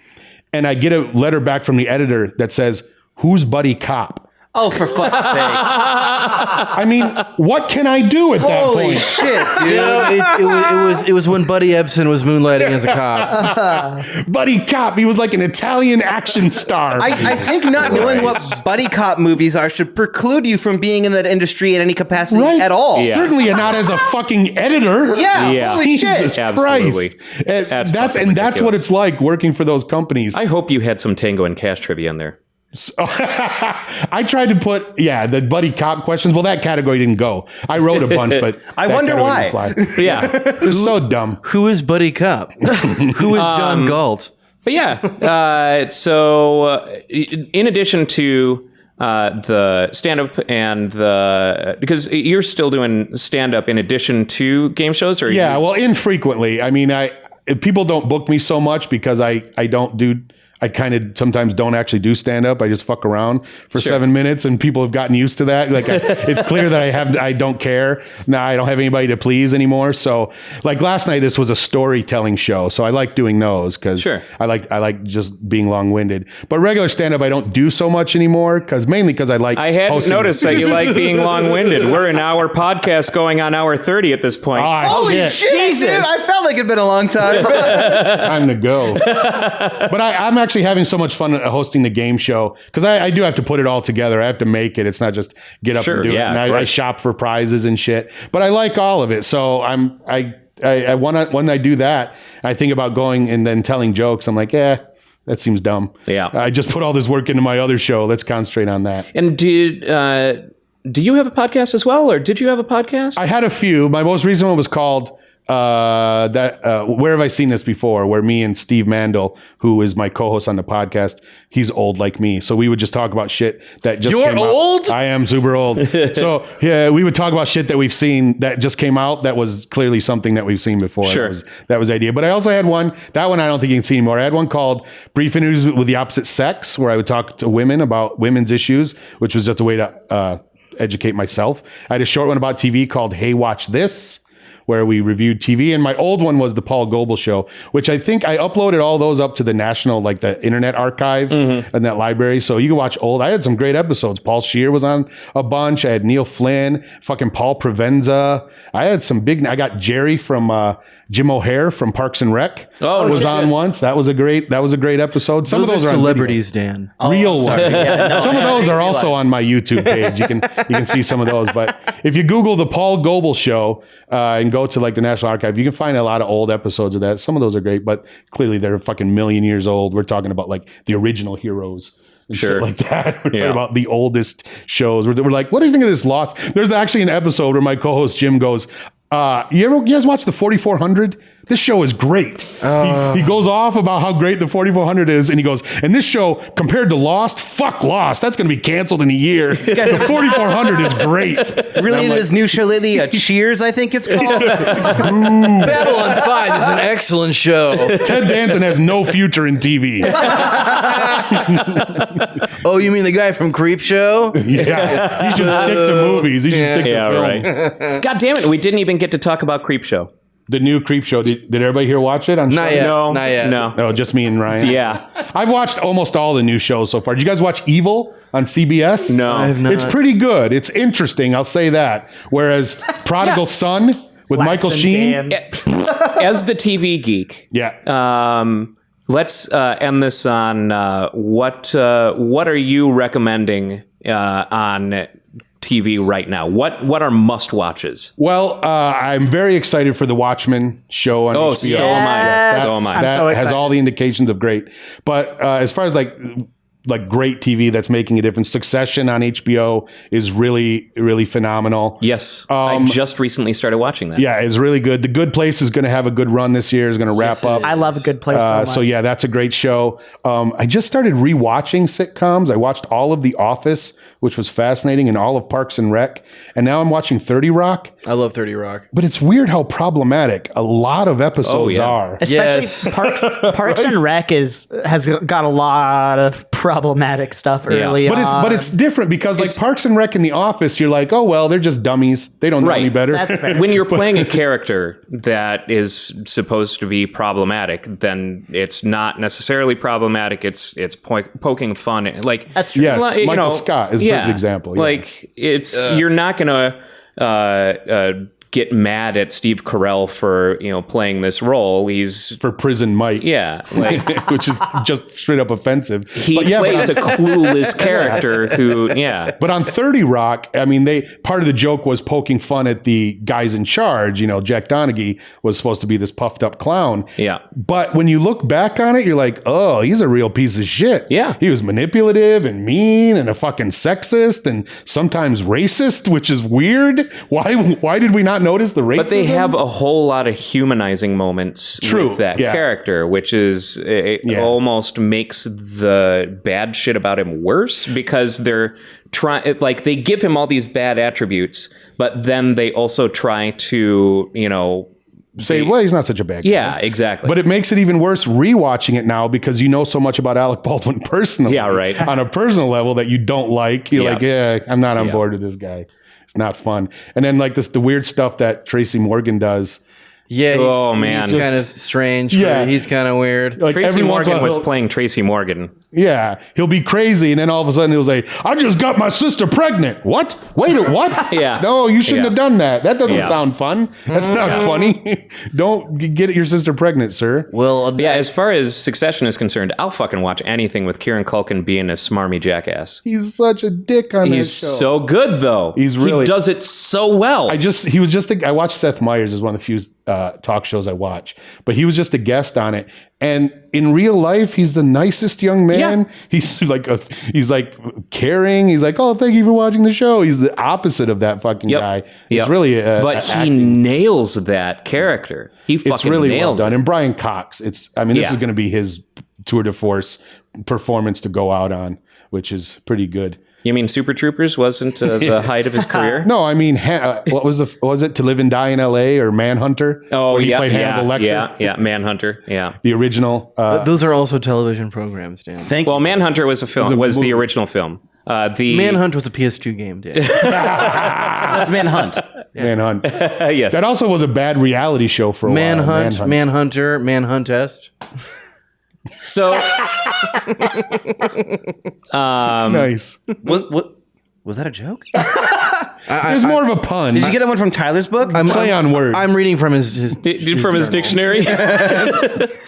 And I get a letter back from the editor that says, who's buddy cop? Oh, for fuck's sake. I mean, what can I do at that Holy point? shit, dude. It was when Buddy Ebsen was moonlighting as a cop. Buddy cop. He was like an Italian action star. I think not knowing what buddy cop movies are should preclude you from being in that industry in any capacity Right. at all. Yeah. Certainly not as a fucking editor. Yeah, Yeah. holy shit. Jesus Absolutely. Christ. And That's that's fucking what ridiculous. it's like working for those companies. I hope you had some Tango and Cash trivia in there. I tried to put, the buddy cop questions. Well, that category didn't go. I wrote a bunch, but I that wonder category why. didn't fly. Yeah. It was so dumb. Who is Buddy Cop? Who is John Galt? But yeah, so in addition to the stand-up and because you're still doing stand-up in addition to game shows, or Yeah, well, infrequently. I mean, people don't book me so much because I don't do I kind of sometimes don't actually do stand up. I just fuck around for 7 minutes, and people have gotten used to that. Like it's clear that I don't care. Now I don't have anybody to please anymore. So like last night, this was a storytelling show. So I like doing those because I like just being long winded. But regular stand up, I don't do so much anymore mainly because I like. I hadn't noticed that you like being long winded. We're an hour podcast going on hour 30 at this point. Holy shit, dude! I felt like it'd been a long time. Time to go. But I'm actually having so much fun hosting the game show because I do have to put it all together. I have to make it. It's not just get up and do it. And I shop for prizes and shit. But I like all of it. So I when I do that, I think about going and then telling jokes. I'm like, that seems dumb. Yeah. I just put all this work into my other show. Let's concentrate on that. And do you have a podcast as well, or did you have a podcast? I had a few. My most recent one was called Where Have I Seen This Before? Where me and Steve Mandel, who is my co-host on the podcast, he's old like me. So we would just talk about shit that just came old? out. I am super old. So yeah, we would talk about shit that we've seen that just came out that was clearly something that we've seen before. Sure. That was the idea. But I also had one, that one I don't think you can see anymore. I had one called Brief Interviews with the Opposite Sex, where I would talk to women about women's issues, which was just a way to educate myself. I had a short one about TV called Hey Watch This, where we reviewed TV. And my old one was the Paul Goebel Show, which I think I uploaded all those up to the national, like the Internet Archive and that library. So you can watch old. I had some great episodes. Paul Scheer was on a bunch. I had Neil Flynn, fucking Paul Provenza. I had some I got Jerry from Jim O'Hare from Parks and Rec. Was on once. That was a great episode. Some of those are celebrities, Dan. Real ones. Some of those are also on my YouTube page. You can see some of those. But if you Google the Paul Goebel Show and go to like the National Archive, you can find a lot of old episodes of that. Some of those are great, but clearly they're a fucking million years old. We're talking about like the original heroes. And shit like that. We're talking about the oldest shows. We're like, what do you think of this Lost? There's actually an episode where my co-host Jim goes, you guys watch the 4400? This show is great. He goes off about how great the 4400 is, and he goes, and this show compared to Lost, fuck Lost. That's going to be canceled in a year. The 4400 is great. Really into this new show lately, Cheers, I think it's called. Babylon 5 is an excellent show. Ted Danson has no future in TV. Oh, you mean the guy from Creep Show? Yeah, he should stick to movies. He should stick to film. Right. God damn it, we didn't even get to talk about Creep Show. The new Creep Show. Did everybody here watch it? Not yet. No, No, just me and Ryan. Yeah. I've watched almost all the new shows so far. Did you guys watch Evil on CBS? No. I have not. It's pretty good. It's interesting. I'll say that. Whereas Prodigal Son with Michael Sheen. As the TV geek, let's end this on what are you recommending on TV right now? What are must watches? Well, I'm very excited for the Watchmen show on HBO. So am I. Yes. So am I. I'm That so has excited. all the indications of great. But as far as like great TV that's making a difference, Succession on HBO is really, really phenomenal. Yes, I just recently started watching that. Yeah, it's really good. The Good Place is going to have a good run this year. Is going to wrap up. I love A Good Place so much. So yeah, that's a great show. I just started rewatching sitcoms. I watched all of The Office, which was fascinating, and all of Parks and Rec. And now I'm watching 30 Rock. I love 30 Rock. But it's weird how problematic a lot of episodes are. Especially Parks and Rec has got a lot of problematic stuff early on. But it's different because like Parks and Rec and The Office, you're like, oh well, they're just dummies. They don't know any better. That's fair. When you're playing a character that is supposed to be problematic, then it's not necessarily problematic. It's poking fun. Like That's true. Yes, you Michael know, Scott is a perfect example. Yeah. Like you're not gonna get mad at Steve Carell for playing this role. He's for Prison Mike. Yeah, like which is just straight up offensive. he But plays a clueless character who, But on 30 Rock, I mean, part of the joke was poking fun at the guys in charge. Jack Donaghy was supposed to be this puffed up clown. Yeah. But when you look back on it, you're like, oh, he's a real piece of shit. Yeah. He was manipulative and mean and a fucking sexist and sometimes racist, which is weird. Why did we not notice the racism? But they have a whole lot of humanizing moments with that character, which is almost makes the bad shit about him worse because they're trying, like they give him all these bad attributes, but then they also try to, say, well, he's not such a bad guy. Yeah, exactly. But it makes it even worse rewatching it now because you know so much about Alec Baldwin personally. Yeah, right. On a personal level that you don't like. You're Yeah. like, yeah, I'm not on board with this guy. It's not fun. And then like the weird stuff that Tracy Morgan does. Yeah. Oh, man. He's kind of strange. Yeah. He's kind of weird. Like Tracy every once in a Morgan while was he'll- playing Tracy Morgan. Yeah, he'll be crazy, and then all of a sudden he'll say, "I just got my sister pregnant." What? Wait, what? Yeah. No, you shouldn't Yeah. have done that. That doesn't Yeah. sound fun. That's not funny. Don't get your sister pregnant, sir. Well, Yeah, as far as Succession is concerned, I'll fucking watch anything with Kieran Culkin being a smarmy jackass. He's such a dick on He's that show. so good, though. He's really- He does it so well. I watched Seth Meyers as one of the few talk shows I watch, but he was just a guest on it. And in real life, he's the nicest young man. Yeah. He's like caring. He's like, oh, thank you for watching the show. He's the opposite of that fucking Yep. guy. Yep. It's really, but he acting. nails that character. He fucking It's really well nails done. it. And Brian Cox, this Yeah. is going to be his tour de force performance to go out on, which is pretty good. You mean Super Troopers wasn't the height of his career? No, I mean, what was it, To Live and Die in L.A. or Manhunter? Oh, where he yeah, played Hannibal Lecter? yeah, Manhunter, yeah. The original. those are also television programs, Dan. Well, Manhunter was a film. Was the original film. The Manhunt was a PS2 game, Dan. That's Manhunt. Manhunt. yes. That also was a bad reality show for a Manhunt, while. Manhunter, Manhuntest. So Nice. What was that a joke? It's more of a pun. Did you get that one from Tyler's book? Play on words. I'm reading from his from his dictionary.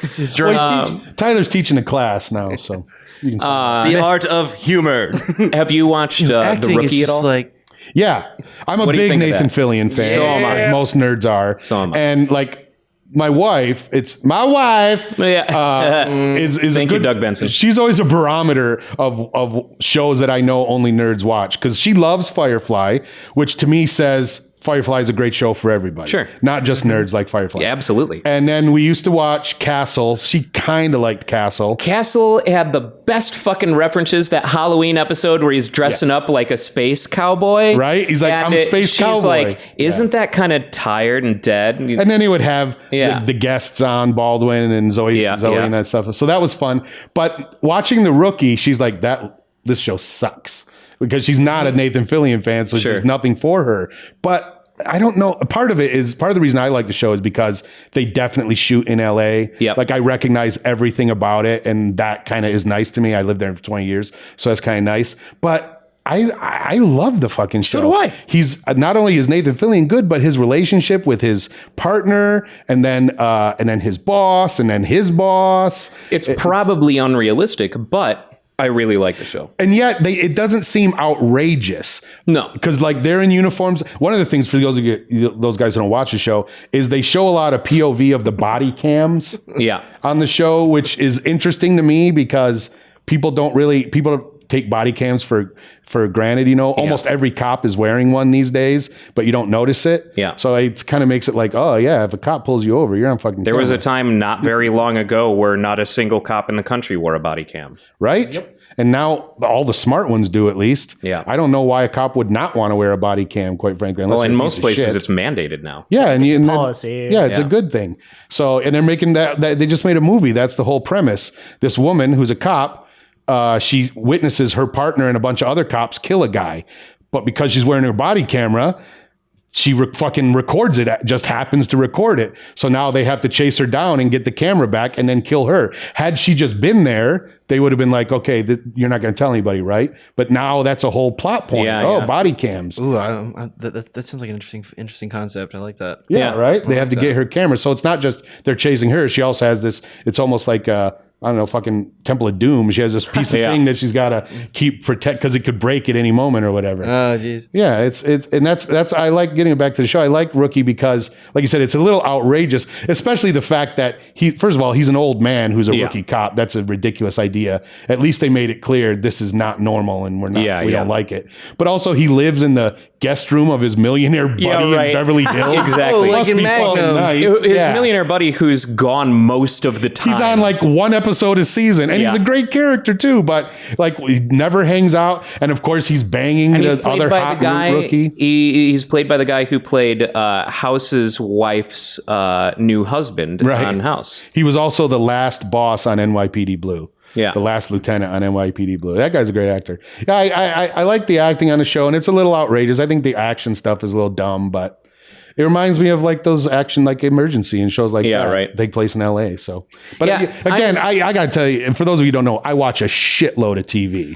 his journal. Tyler's teaching a class now, so you can say The Art of Humor. Have you watched The Acting is Rookie at just all? like yeah. I'm a What do you big think of Nathan that? Fillion fan. So am I. As most nerds are. So am I. And like my wife, is Yeah. is Thank a you, good, Doug Benson. She's always a barometer of shows that I know only nerds watch because she loves Firefly, which to me says Firefly is a great show for everybody. Sure. Not just nerds like Firefly. Yeah, absolutely. And then we used to watch Castle. She kind of liked Castle. Castle had the best fucking references. That Halloween episode where he's dressing up like a space cowboy. Right? He's like, And I'm space she's cowboy. like, isn't that kind of tired and dead? And then he would have Yeah. the guests on, Baldwin and Zoe Yeah. and that stuff. So that was fun. But watching The Rookie, she's like, this show sucks. Because she's not a Nathan Fillion fan, so Sure. there's nothing for her. But I don't know. Part of the reason I like the show is because they definitely shoot in LA. Yep. Like I recognize everything about it, and that kind of is nice to me. I lived there for 20 years, so that's kind of nice. But I love the fucking show. So do I. He's not only is Nathan Fillion good, but his relationship with his partner, and then his boss, and then his boss. It's probably unrealistic, but I really like the show. And yet it doesn't seem outrageous. No. Because like they're in uniforms. One of the things for those guys who don't watch the show is they show a lot of POV of the body cams Yeah. on the show, which is interesting to me because people take body cams for granted. Almost every cop is wearing one these days, but you don't notice it. Yeah. So it kind of makes it like, oh yeah, if a cop pulls you over, you're on fucking There was a camera. time not very long ago where not a single cop in the country wore a body cam. Right? Yep. And now all the smart ones do, at least. Yeah. I don't know why a cop would not want to wear a body cam, quite frankly. Unless Well, in they're a most piece of places, shit. it's mandated now. Yeah, and policy. Yeah, it's Yeah. a good thing. So, and they're making that they just made a movie. That's the whole premise. This woman who's a cop, she witnesses her partner and a bunch of other cops kill a guy, but because she's wearing her body camera, she fucking records it. Just happens to record it. So now they have to chase her down and get the camera back and then kill her. Had she just been there, they would have been like, okay, you're not going to tell anybody, right? But now that's a whole plot point. Yeah. Body cams. Ooh, that sounds like an interesting concept. I like that. Yeah, Yeah. right. They have to get her camera. So it's not just they're chasing her. She also has this, it's almost like I don't know, fucking Temple of Doom. She has this piece of Yeah. thing that she's got to protect because it could break at any moment or whatever. Oh, jeez. Yeah, it's and that's I like getting it back to the show. I like Rookie because, like you said, it's a little outrageous, especially the fact that first of all, he's an old man who's a rookie cop. That's a ridiculous idea. At least they made it clear this is not normal and we don't like it. But also he lives in the guest room of his millionaire buddy Yeah, right. in Beverly Hills. Exactly. like Must in be fucking Magnum. nice. His Yeah. millionaire buddy who's gone most of the time. He's on like one episode a season, and he's Yeah. a great character too. But like, he never hangs out, and of course, he's banging and he's the played other by hot the guy. rookie. He's played by the guy who played House's wife's new husband Right. on House. He was also the last boss on NYPD Blue. Yeah. The last lieutenant on NYPD Blue. That guy's a great actor. Yeah, I like the acting on the show, and it's a little outrageous. I think the action stuff is a little dumb, but it reminds me of like those action like Emergency and shows like Yeah, that right. take place in LA. So, but Yeah, again, I gotta tell you, and for those of you who don't know, I watch a shitload of TV.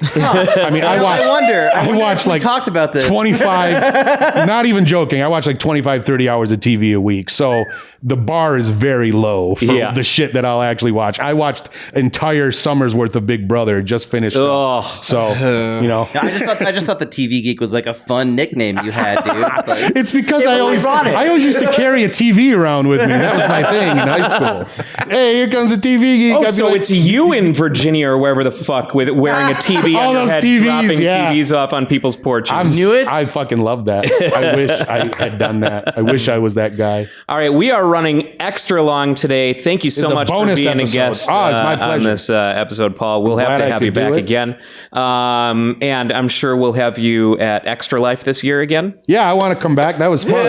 I mean, I watch if we like talked about this. 25, not even joking. I watch like 25, 30 hours of TV a week. So the bar is very low for Yeah. the shit that I'll actually watch. I watched entire summer's worth of Big Brother, just finished. Up. Oh. So, you know, I just thought the TV geek was like a fun nickname you had, dude. Like, it's because was ironic. I always used to carry a TV around with me. That was my thing in high school. Hey, here comes a TV geek. Oh, I'd be so like, it's you in Virginia or wherever the fuck with wearing a TV All on your those head, TVs, dropping yeah. TVs off on people's porches. I fucking love that. I wish I had done that. I wish I was that guy. All right, we are running extra long today. Thank you so It's a much for bonus being episode. a guest Oh, it's my on pleasure. this episode, Paul. We'll have glad to I have you could do back it. again. And I'm sure we'll have you at Extra Life this year again. Yeah, I want to come back. That was fun.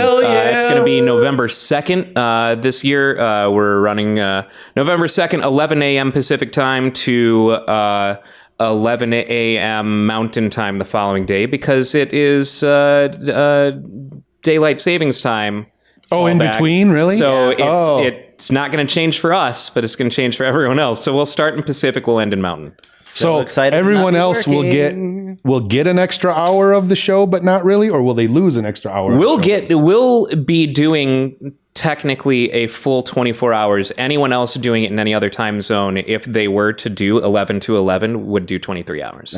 It's going to be November 2nd this year. We're running November 2nd, 11 a.m. Pacific time to 11 a.m. Mountain time the following day because it is daylight savings time. Oh, in Back. between, really? So Yeah. it's not going to change for us, but it's going to change for everyone else. So we'll start in Pacific, we'll end in Mountain. So excited to everyone not be else working. will get an extra hour of the show, but not really, or will they lose an extra hour? We'll be doing technically a full 24 hours. Anyone else doing it in any other time zone, if they were to do 11 to 11, would do 23 hours.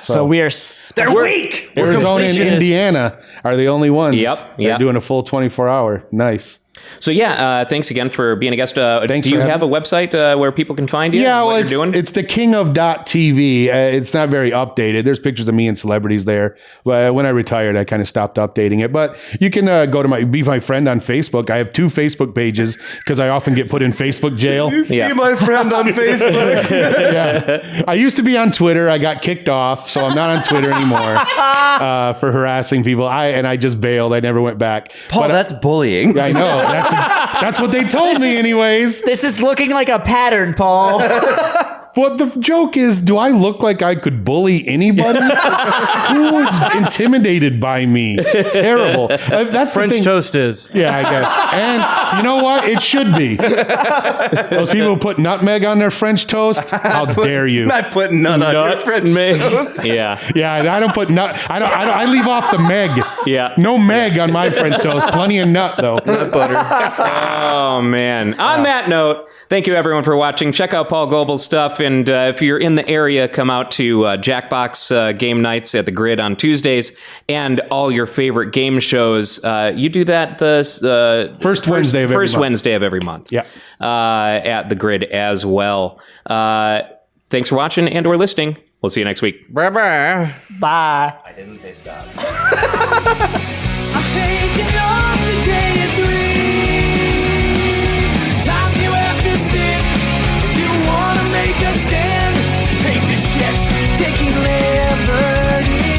So we are. they're weak. Arizona and completionists. Indiana are the only ones. Yep, They're yep. doing a full 24 hour. Nice. So yeah, thanks again for being a guest. Thanks do you for have a website where people can find you? Yeah, and what well, you're doing? it's the king of .tv. It's not very updated. There's pictures of me and celebrities there. But when I retired, I kind of stopped updating it. But you can go to be my friend on Facebook. I have 2 Facebook pages because I often get put in Facebook jail. Yeah. Be my friend on Facebook. Yeah. I used to be on Twitter. I got kicked off, so I'm not on Twitter anymore for harassing people. I just bailed. I never went back. Paul, But that's bullying. I know. That's what they told me, anyways. This is looking like a pattern, Paul. What the joke is, do I look like I could bully anybody? Who was intimidated by me? Terrible. That's the French thing. toast is. Yeah, I guess. And you know what? It should be. Those people who put nutmeg on their French toast, how dare you? I put none on your French toast. Yeah. Yeah, I don't put nut. I leave off the meg. Yeah. No meg on my French toast. Plenty of nut though. Oh man. On that note, thank you everyone for watching. Check out Paul Goebel's stuff, and if you're in the area, come out to Jackbox game nights at the Grid on Tuesdays, and all your favorite game shows. You do that the First Wednesday of every first month. Wednesday of every month. Yeah. At the Grid as well. Thanks for watching and/or listening. We'll see you next week. Bye-bye. Bye. I didn't say stop. I'm taking off today at 3. Sometimes you have to sit if you want to make a stand. Hate the shit, taking liberties.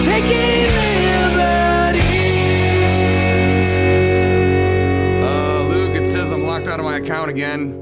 Taking liberties. Luke, it says I'm locked out of my account again.